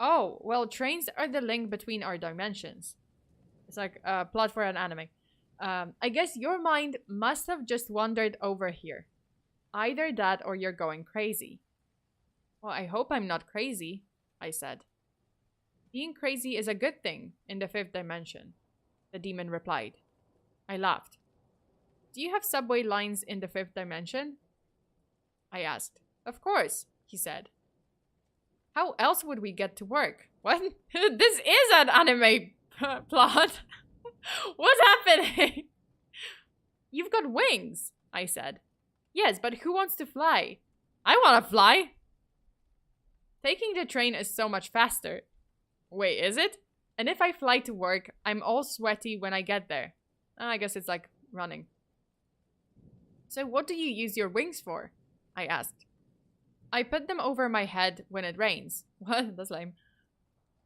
Oh, well, trains are the link between our dimensions. It's like a plot for an anime. I guess your mind must have just wandered over here. Either that or you're going crazy. Well, I hope I'm not crazy, I said. Being crazy is a good thing in the 5th dimension, the demon replied. I laughed. Do you have subway lines in the 5th dimension? I asked. Of course, he said. How else would we get to work? What? This is an anime plot. What's happening? You've got wings, I said. Yes, but who wants to fly? I want to fly. Taking the train is so much faster. Wait, is it? And if I fly to work, I'm all sweaty when I get there. I guess it's like running. So what do you use your wings for? I asked. I put them over my head when it rains. What? That's lame.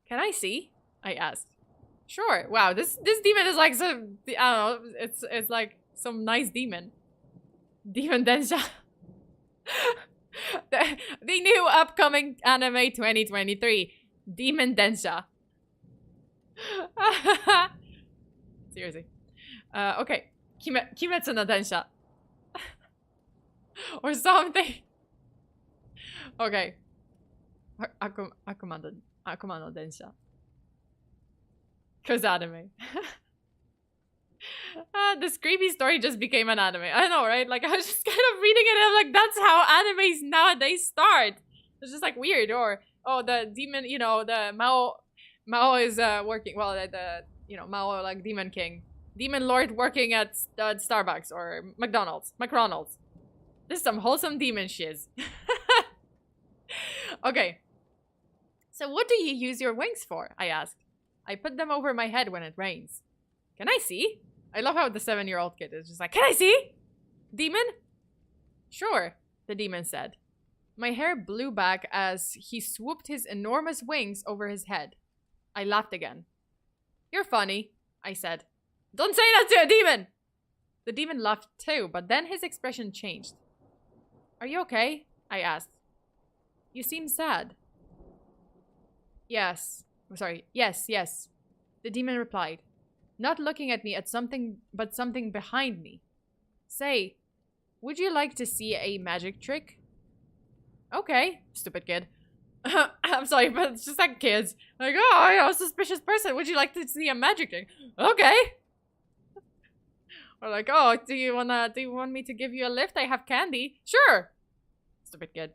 Can I see? I asked. Sure. Wow, this demon is like some, I don't know, it's like some nice demon. Demon Densha. the new upcoming anime 2023. Demon Densha. Seriously. Okay. Kimetsu no Densha. Or something. Okay. Akuma no Densha. Cause anime. This creepy story just became an anime. I know, right? Like, I was just kind of reading it and I'm like, that's how animes nowadays start. It's just like weird. Or, oh, the demon, you know, the Mao is working, well, Mao, like, Demon King. Demon Lord working at Starbucks or McDonald's. This is some wholesome demon shiz. Okay. So what do you use your wings for? I asked. I put them over my head when it rains. Can I see? I love how the 7-year-old kid is just like, can I see? Demon? Sure, the demon said. My hair blew back as he swooped his enormous wings over his head. I laughed again. You're funny, I said. Don't say that to a demon! The demon laughed too, but then his expression changed. Are you okay? I asked. You seem sad. Yes. Yes. The demon replied, not looking at me at something behind me. Say, would you like to see a magic trick? Okay, stupid kid. I'm sorry, but it's just like kids. Like, oh, you're a suspicious person. Would you like to see a magic trick? Okay. Or like, oh, do you want me to give you a lift? I have candy. Sure. Stupid kid.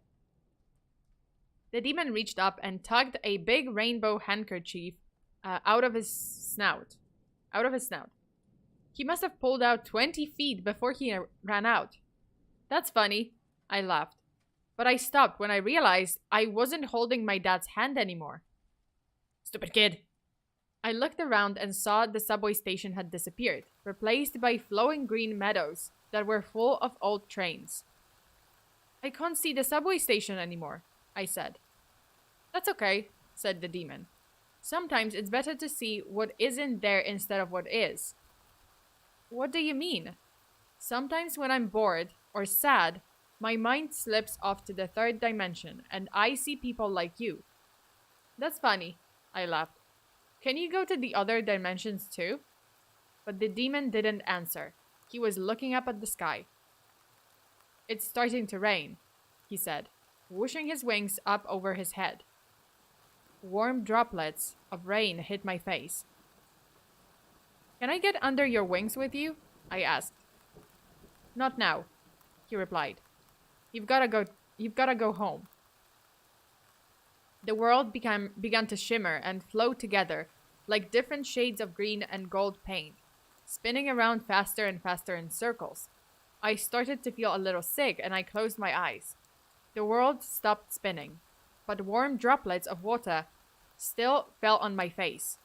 The demon reached up and tugged a big rainbow handkerchief out of his snout. He must have pulled out 20 feet before he ran out. That's funny, I laughed. But I stopped when I realized I wasn't holding my dad's hand anymore. Stupid kid. I looked around and saw the subway station had disappeared, replaced by flowing green meadows that were full of old trains. I can't see the subway station anymore, I said. That's okay, said the demon. Sometimes it's better to see what isn't there instead of what is. What do you mean? Sometimes when I'm bored or sad, my mind slips off to the third dimension and I see people like you. That's funny, I laughed. Can you go to the other dimensions too? But the demon didn't answer. He was looking up at the sky. It's starting to rain, he said, whooshing his wings up over his head. Warm droplets of rain hit my face. Can I get under your wings with you? I asked. Not now, he replied. You've gotta go home. The world began to shimmer and flow together like different shades of green and gold paint, spinning around faster and faster in circles. I started to feel a little sick and I closed my eyes. The world stopped spinning, but warm droplets of water still fell on my face.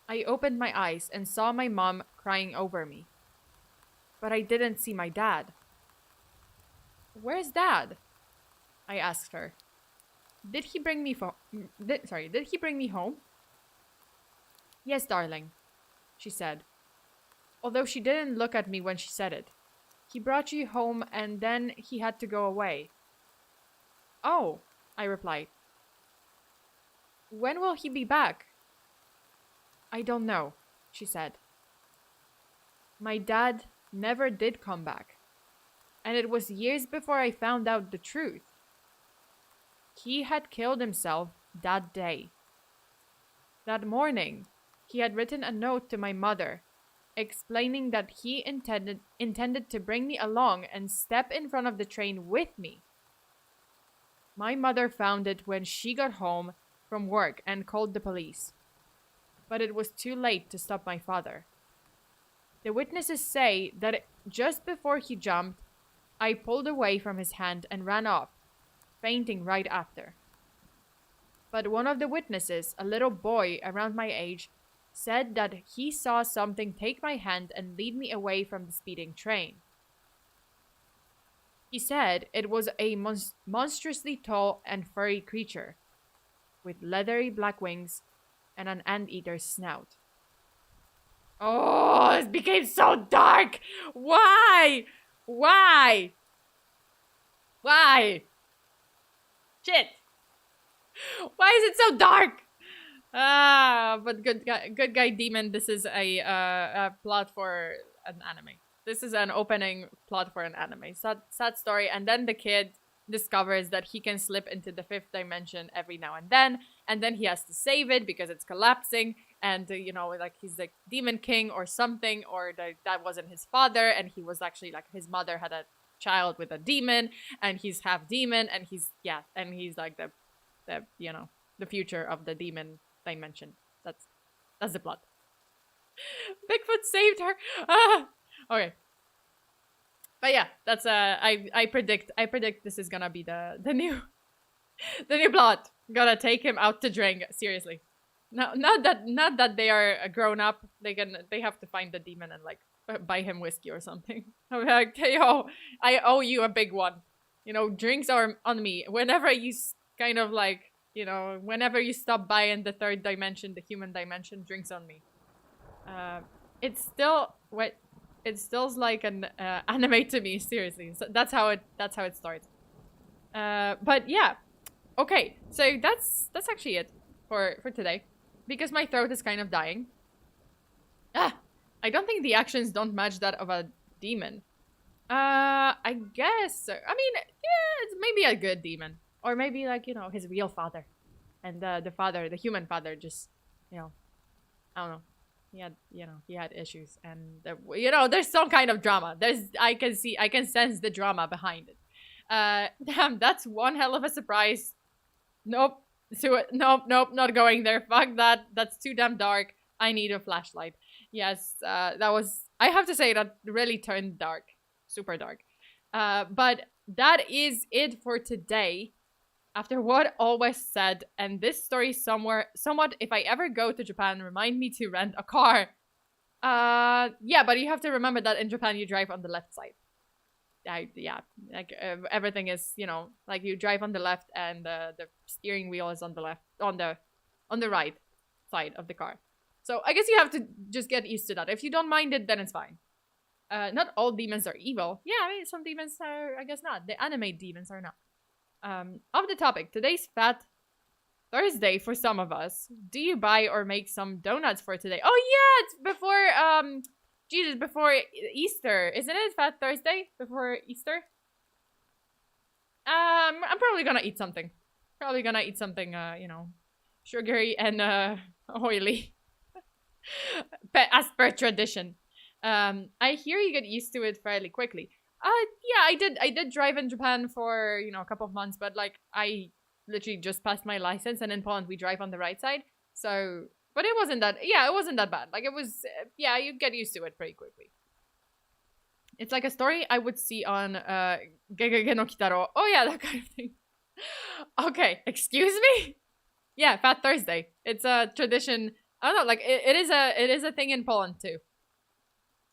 I opened my eyes and saw my mom crying over me. But I didn't see my dad. Where's Dad? I asked her. Did he bring me home? Yes, darling, she said, although she didn't look at me when she said it. He brought you home and then he had to go away. Oh, I replied. When will he be back? I don't know, she said. My dad never did come back, and it was years before I found out the truth. He had killed himself that day. That morning, he had written a note to my mother, explaining that he intended to bring me along and step in front of the train with me. My mother found it when she got home from work and called the police. But it was too late to stop my father. The witnesses say that just before he jumped, I pulled away from his hand and ran off, fainting right after. But one of the witnesses, a little boy around my age, said that he saw something take my hand and lead me away from the speeding train. He said it was a monstrously tall and furry creature, with leathery black wings and an anteater's snout. Oh, this became so dark! Why? Why? Why? Shit! Why is it so dark? But good guy demon. This is a plot for an anime. This is an opening plot for an anime. Sad story. And then the kid discovers that he can slip into the fifth dimension every now and then he has to save it because it's collapsing. And like he's like demon king or something, or that wasn't his father, and he was actually like his mother had a child with a demon, and he's half demon, and he's like the future of the demon dimension. That's the plot. Bigfoot saved her. Okay. But yeah, that's I predict this is gonna be the new plot. Gotta take him out to drink. Seriously. No, not that they are grown up. They have to find the demon and like buy him whiskey or something. I'm like, hey, yo, I owe you a big one. Drinks are on me. Whenever you kind of like, whenever you stop by in the third dimension, the human dimension, drinks on me. It's still like an anime to me, seriously. So that's how it starts. But yeah, okay. So that's actually it for today, because my throat is kind of dying. I don't think the actions don't match that of a demon. I guess. I mean, yeah, it's maybe a good demon, or maybe like his real father, and the human father, just I don't know. He had issues, and there's some kind of drama. I can sense the drama behind it. Damn, that's one hell of a surprise. Nope, not going there. Fuck that. That's too damn dark. I need a flashlight. Yes, that was. I have to say that really turned dark, super dark. But that is it for today. After what all was said, and this story somewhat, if I ever go to Japan, remind me to rent a car. Yeah, but you have to remember that in Japan you drive on the left side. Everything is, like you drive on the left and the steering wheel is on the left, on on the right side of the car. So I guess you have to just get used to that. If you don't mind it, then it's fine. Not all demons are evil. Yeah, I mean, some demons are, I guess not. The anime demons are not. Off the topic, today's Fat Thursday for some of us. Do you buy or make some donuts for today? Oh yeah, it's before, Jesus, before Easter. Isn't it Fat Thursday? Before Easter? I'm probably gonna eat something. Probably gonna eat something, you know, sugary and, oily. As per tradition. I hear you get used to it fairly quickly. Yeah, I did drive in Japan for, you know, a couple of months, but like I literally just passed my license, and in Poland we drive on the right side. So, but it wasn't that, yeah, it wasn't that bad. Like it was, yeah, you get used to it pretty quickly. It's like a story I would see on Gegege no Kitaro. Oh yeah, that kind of thing. Okay, excuse me? Yeah, Fat Thursday. It's a tradition. I don't know, like it is a thing in Poland too.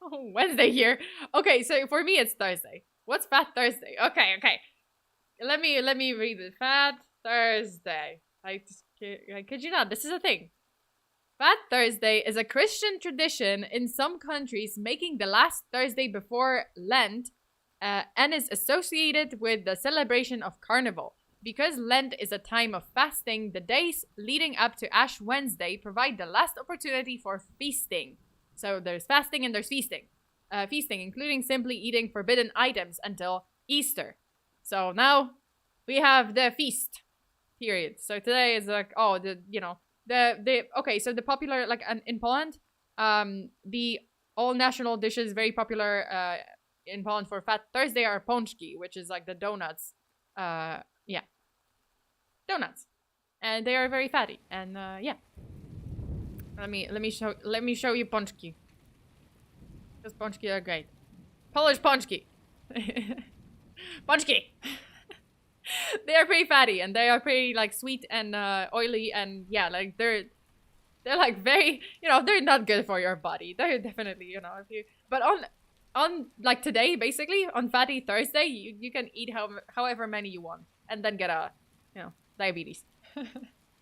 Oh, Wednesday here. Okay, so for me it's Thursday. What's Fat Thursday? Okay. Let me read it. Fat Thursday. I kid you not, this is a thing. Fat Thursday is a Christian tradition in some countries making the last Thursday before Lent, and is associated with the celebration of Carnival. Because Lent is a time of fasting, the days leading up to Ash Wednesday provide the last opportunity for feasting. So there's fasting and there's feasting. Feasting, including simply eating forbidden items until Easter. So now we have the feast period. So today is like, oh, okay, so the popular, like in Poland, the all national dishes very popular in Poland for Fat Thursday are pączki, which is like the donuts. Yeah. Donuts. And they are very fatty. And yeah. Let me show you pączki. Because pączki are great. Polish pączki. Pączki. They are pretty fatty, and they are pretty like sweet and oily, and yeah, like they're like very, you know, they're not good for your body. They're definitely, you know, if you, but on like today, basically on Fatty Thursday, you can eat however many you want, and then get a, you know, diabetes.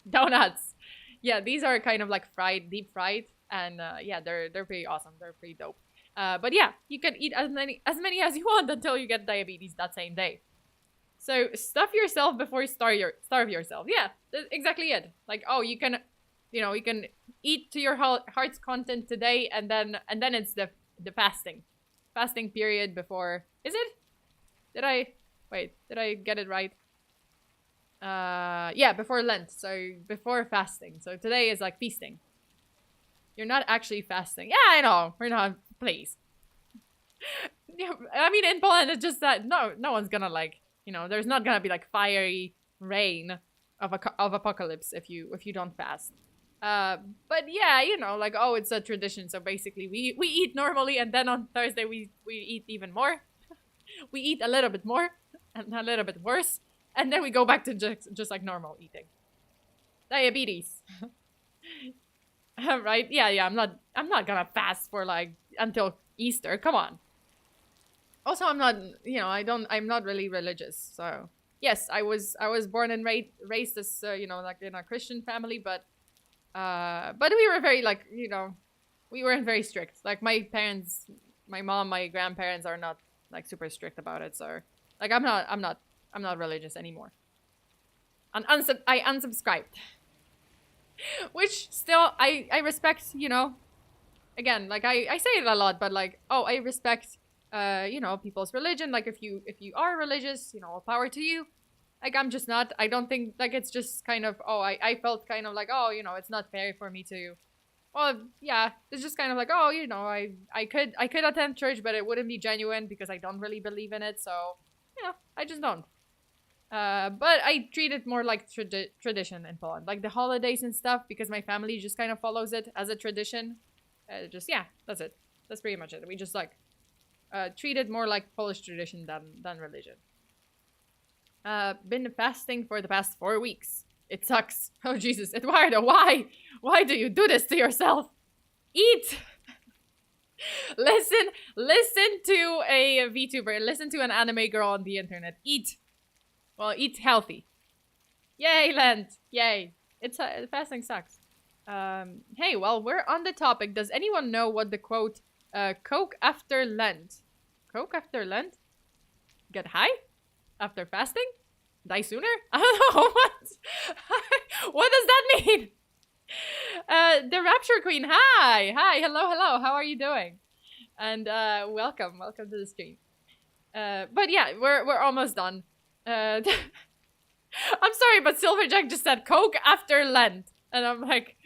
Donuts. Yeah, these are kind of like deep fried, and yeah, they're pretty awesome. They're pretty dope. But yeah, you can eat as many as you want until you get diabetes that same day. So stuff yourself before you starve yourself. Yeah, that's exactly it. Like, oh, you can, you know, you can eat to your heart's content today, and then it's the fasting period before. Is it? Did I get it right? Yeah, before Lent. So before fasting. So today is like feasting. You're not actually fasting. Yeah, I know. We're not. Please. Yeah, I mean, in Poland, it's just that no one's gonna like, you know, there's not gonna be like fiery rain of apocalypse if you don't fast. But yeah, you know, like, oh, it's a tradition. So basically, we eat normally, and then on Thursday we eat even more. We eat a little bit more and a little bit worse, and then we go back to just like normal eating. Diabetes. Right? Yeah. I'm not gonna fast for like until Easter. Come on. Also, I'm not, you know, I'm not really religious. So yes, I was born and raised as, you know, like in a Christian family, but we were very like, you know, we weren't very strict. Like my parents, my mom, my grandparents are not like super strict about it. So like I'm not religious anymore. I unsubscribed. Which still I respect, you know. Again, like I say it a lot, but like, oh, I respect you know, people's religion. Like if you are religious, you know, all power to you. Like I'm just not. I don't think, like, it's just kind of, oh, I felt kind of like, oh, you know, it's not fair for me to, well, yeah, it's just kind of like, oh, you know, I could attend church, but it wouldn't be genuine because I don't really believe in it. So, you know, I just don't. But I treat it more like tradition in Poland, like the holidays and stuff, because my family just kind of follows it as a tradition. Just, yeah, that's it. That's pretty much it. We just like treat it more like Polish tradition than religion. Been fasting for the past 4 weeks. It sucks. Oh Jesus, Eduardo, why? Why do you do this to yourself? Eat. Listen to a VTuber. Listen to an anime girl on the internet. Eat. Well, eat healthy. Yay, Lent. Yay. Fasting sucks. Hey, well, we're on the topic. Does anyone know what the quote, Coke after Lent? Coke after Lent? Get high? After fasting? Die sooner? I don't know. What does that mean? The Rapture Queen, hi! Hi, hello. How are you doing? And welcome to the stream. But yeah, we're almost done. I'm sorry, but Silverjack just said Coke after Lent. And I'm like,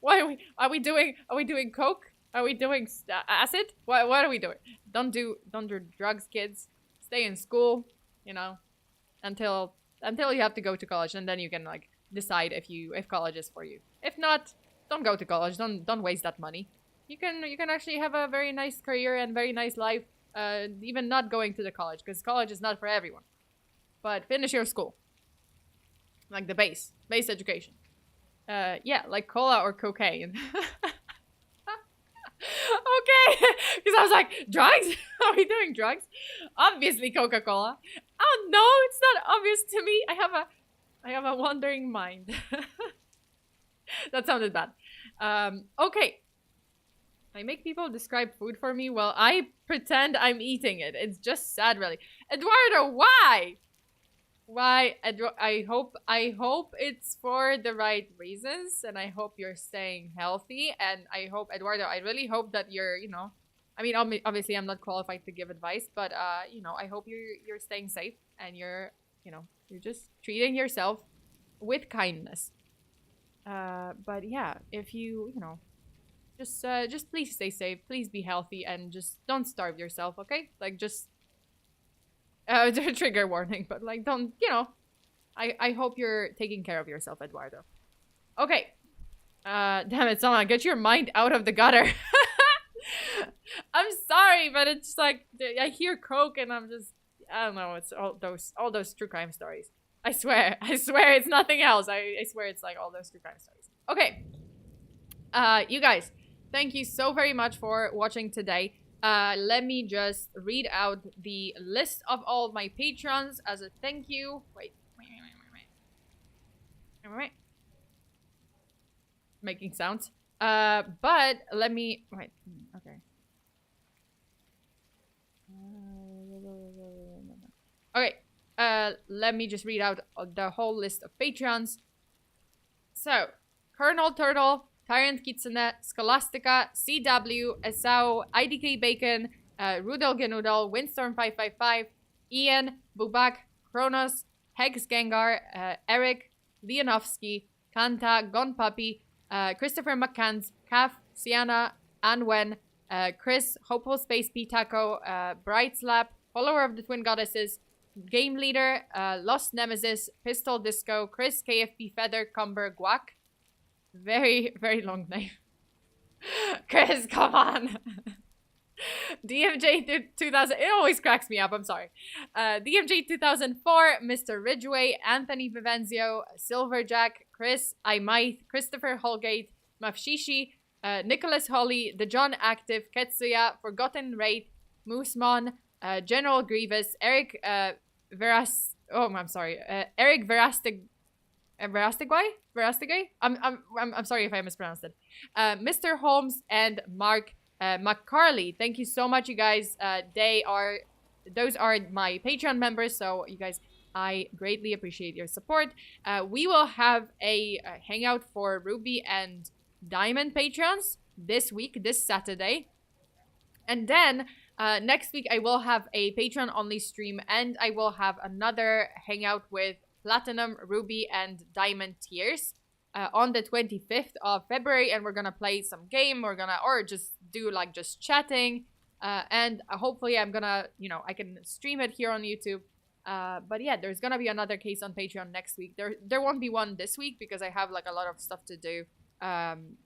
why are we doing Coke? Are we doing acid? What are we doing? Don't do drugs, kids. Stay in school, you know, until you have to go to college, and then you can like decide if college is for you. If not, don't go to college. Don't waste that money. You can actually have a very nice career and very nice life, even not going to the college, because college is not for everyone. But finish your school, like the base education. Yeah, like cola or cocaine. Okay, because I was like, drugs? Are we doing drugs? Obviously Coca-Cola. Oh no, it's not obvious to me. I have a wandering mind. That sounded bad. Okay. I make people describe food for me while I pretend I'm eating it. It's just sad, really. Eduardo, why? Why? I hope it's for the right reasons, and I hope you're staying healthy, and I hope, Eduardo, I really hope that you're, you know, I mean, obviously I'm not qualified to give advice, but you know, I hope you're staying safe, and you're just treating yourself with kindness. But yeah, if you know, just please stay safe, please be healthy, and just don't starve yourself, okay? Like, just trigger warning, but like, don't, you know, I hope you're taking care of yourself, Eduardo. Okay. Damn it, Sana, get your mind out of the gutter. I'm sorry, but it's just like, I hear Coke and I'm just, I don't know, it's all those true crime stories. I swear it's nothing else. I swear it's like all those true crime stories. Okay. You guys, thank you so very much for watching today. Let me just read out the list of all my patrons as a thank you. Wait. Making sounds. But let me, wait, okay. Okay, let me just read out the whole list of patrons. So, Colonel Turtle, Tyrant Kitsune, Scholastica, CW, Esau, IDK Bacon, Rudel Genudel, Windstorm555, Ian, Bubak, Kronos, Hex Gengar, Eric, Leonovsky, Kanta, Gon Puppy, Christopher McCanns, Kaf, Sienna, Anwen, Chris, Hopeful Space P Taco, Bright Slap, Follower of the Twin Goddesses, Game Leader, Lost Nemesis, Pistol Disco, Chris, KFP Feather, Cumber, Guac. Very, very long name. Chris, come on. DMJ 2000, it always cracks me up, I'm sorry. DMJ 2004, Mr. Ridgway, Anthony Vivenzio, Silverjack, Chris, I Might, Christopher Holgate, Mafshishi, Nicholas Holly, The John Active, Ketsuya, Forgotten Wraith, Moosemon, General Grievous, Eric Eric Verastigay? I'm sorry if I mispronounced it. Mr. Holmes and Mark McCarley. Thank you so much, you guys. Those are my Patreon members, so you guys, I greatly appreciate your support. We will have a hangout for Ruby and Diamond patrons this week, this Saturday. And then next week I will have a Patreon only stream, and I will have another hangout with Platinum, Ruby, and Diamond tiers on the 25th of February, and we're gonna play some game. Or just do like just chatting, and hopefully I'm gonna, you know, I can stream it here on YouTube. But yeah, there's gonna be another case on Patreon next week. There won't be one this week because I have like a lot of stuff to do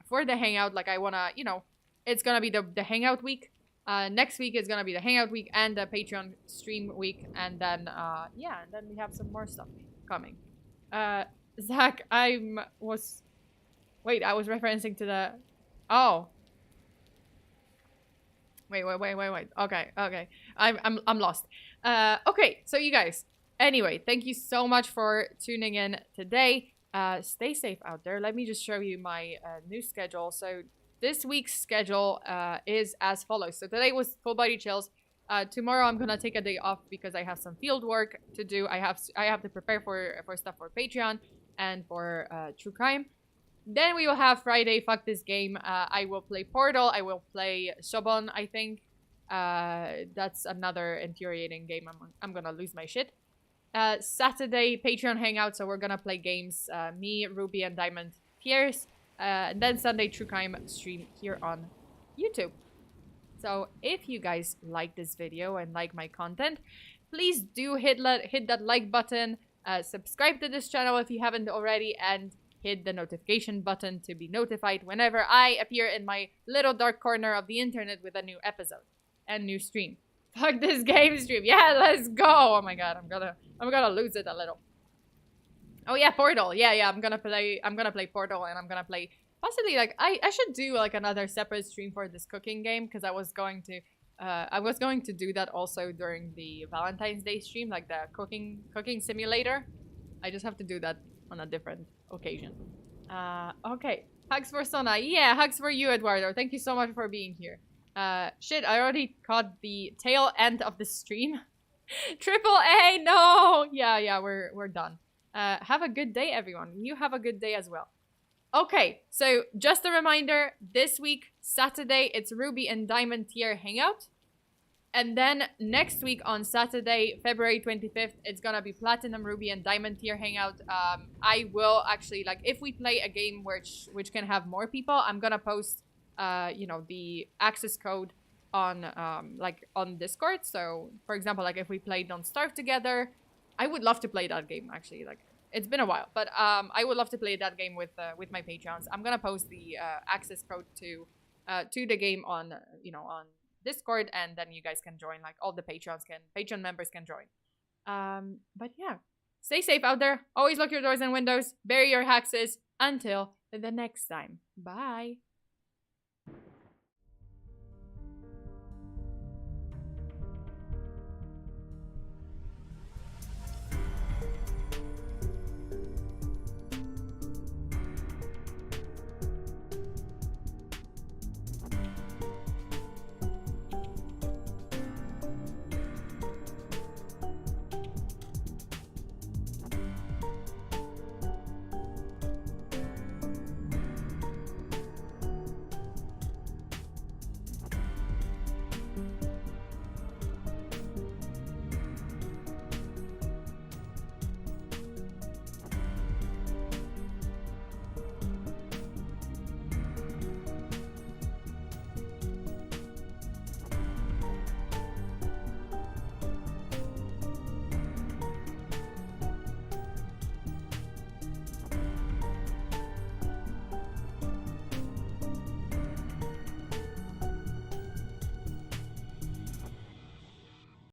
for the hangout. Like, I wanna, you know, it's gonna be the hangout week. Next week is gonna be the hangout week and the Patreon stream week, and then yeah, and then we have some more stuff coming. Zach, I was referencing to the, oh, wait, okay, I'm lost. Okay, so you guys, anyway, thank you so much for tuning in today. Stay safe out there. Let me just show you my new schedule. So this week's schedule is as follows. So today was full body chills. Tomorrow I'm gonna take a day off because I have some field work to do. I have to prepare for stuff for Patreon and for true crime. Then we will have Friday. Fuck this game. I will play Portal. I will play Shobon. I think that's another infuriating game. I'm gonna lose my shit. Saturday Patreon hangout. So we're gonna play games. Me, Ruby, and Diamond Pierce. And then Sunday true crime stream here on YouTube. So if you guys like this video and like my content, please do hit that like button, subscribe to this channel if you haven't already, and hit the notification button to be notified whenever I appear in my little dark corner of the internet with a new episode and new stream. Fuck this game stream. Yeah, let's go. Oh my god, I'm gonna lose it a little. Oh yeah, Portal. Yeah, I'm gonna play Portal, and I'm gonna play possibly, like, I should do like another separate stream for this cooking game, because I was going to do that also during the Valentine's Day stream, like the cooking simulator. I just have to do that on a different occasion. Okay. Hugs for Sona. Yeah, hugs for you, Eduardo. Thank you so much for being here. Shit, I already caught the tail end of the stream. Triple A, no! Yeah, we're done. Have a good day, everyone. You have a good day as well. Okay, so just a reminder, this week, Saturday, it's Ruby and Diamond tier hangout. And then next week on Saturday, February 25th, it's gonna be Platinum, Ruby, and Diamond tier hangout. I will actually, like, if we play a game which can have more people, I'm gonna post, you know, the access code on, on Discord. So, for example, like, if we play Don't Starve together, I would love to play that game, actually. Like, it's been a while, but I would love to play that game with my Patreons. I'm gonna post the access code to the game on, you know, on Discord, and then you guys can join. Like, all the Patreon members can join. But yeah, stay safe out there. Always lock your doors and windows. Bury your haxes. Until the next time. Bye.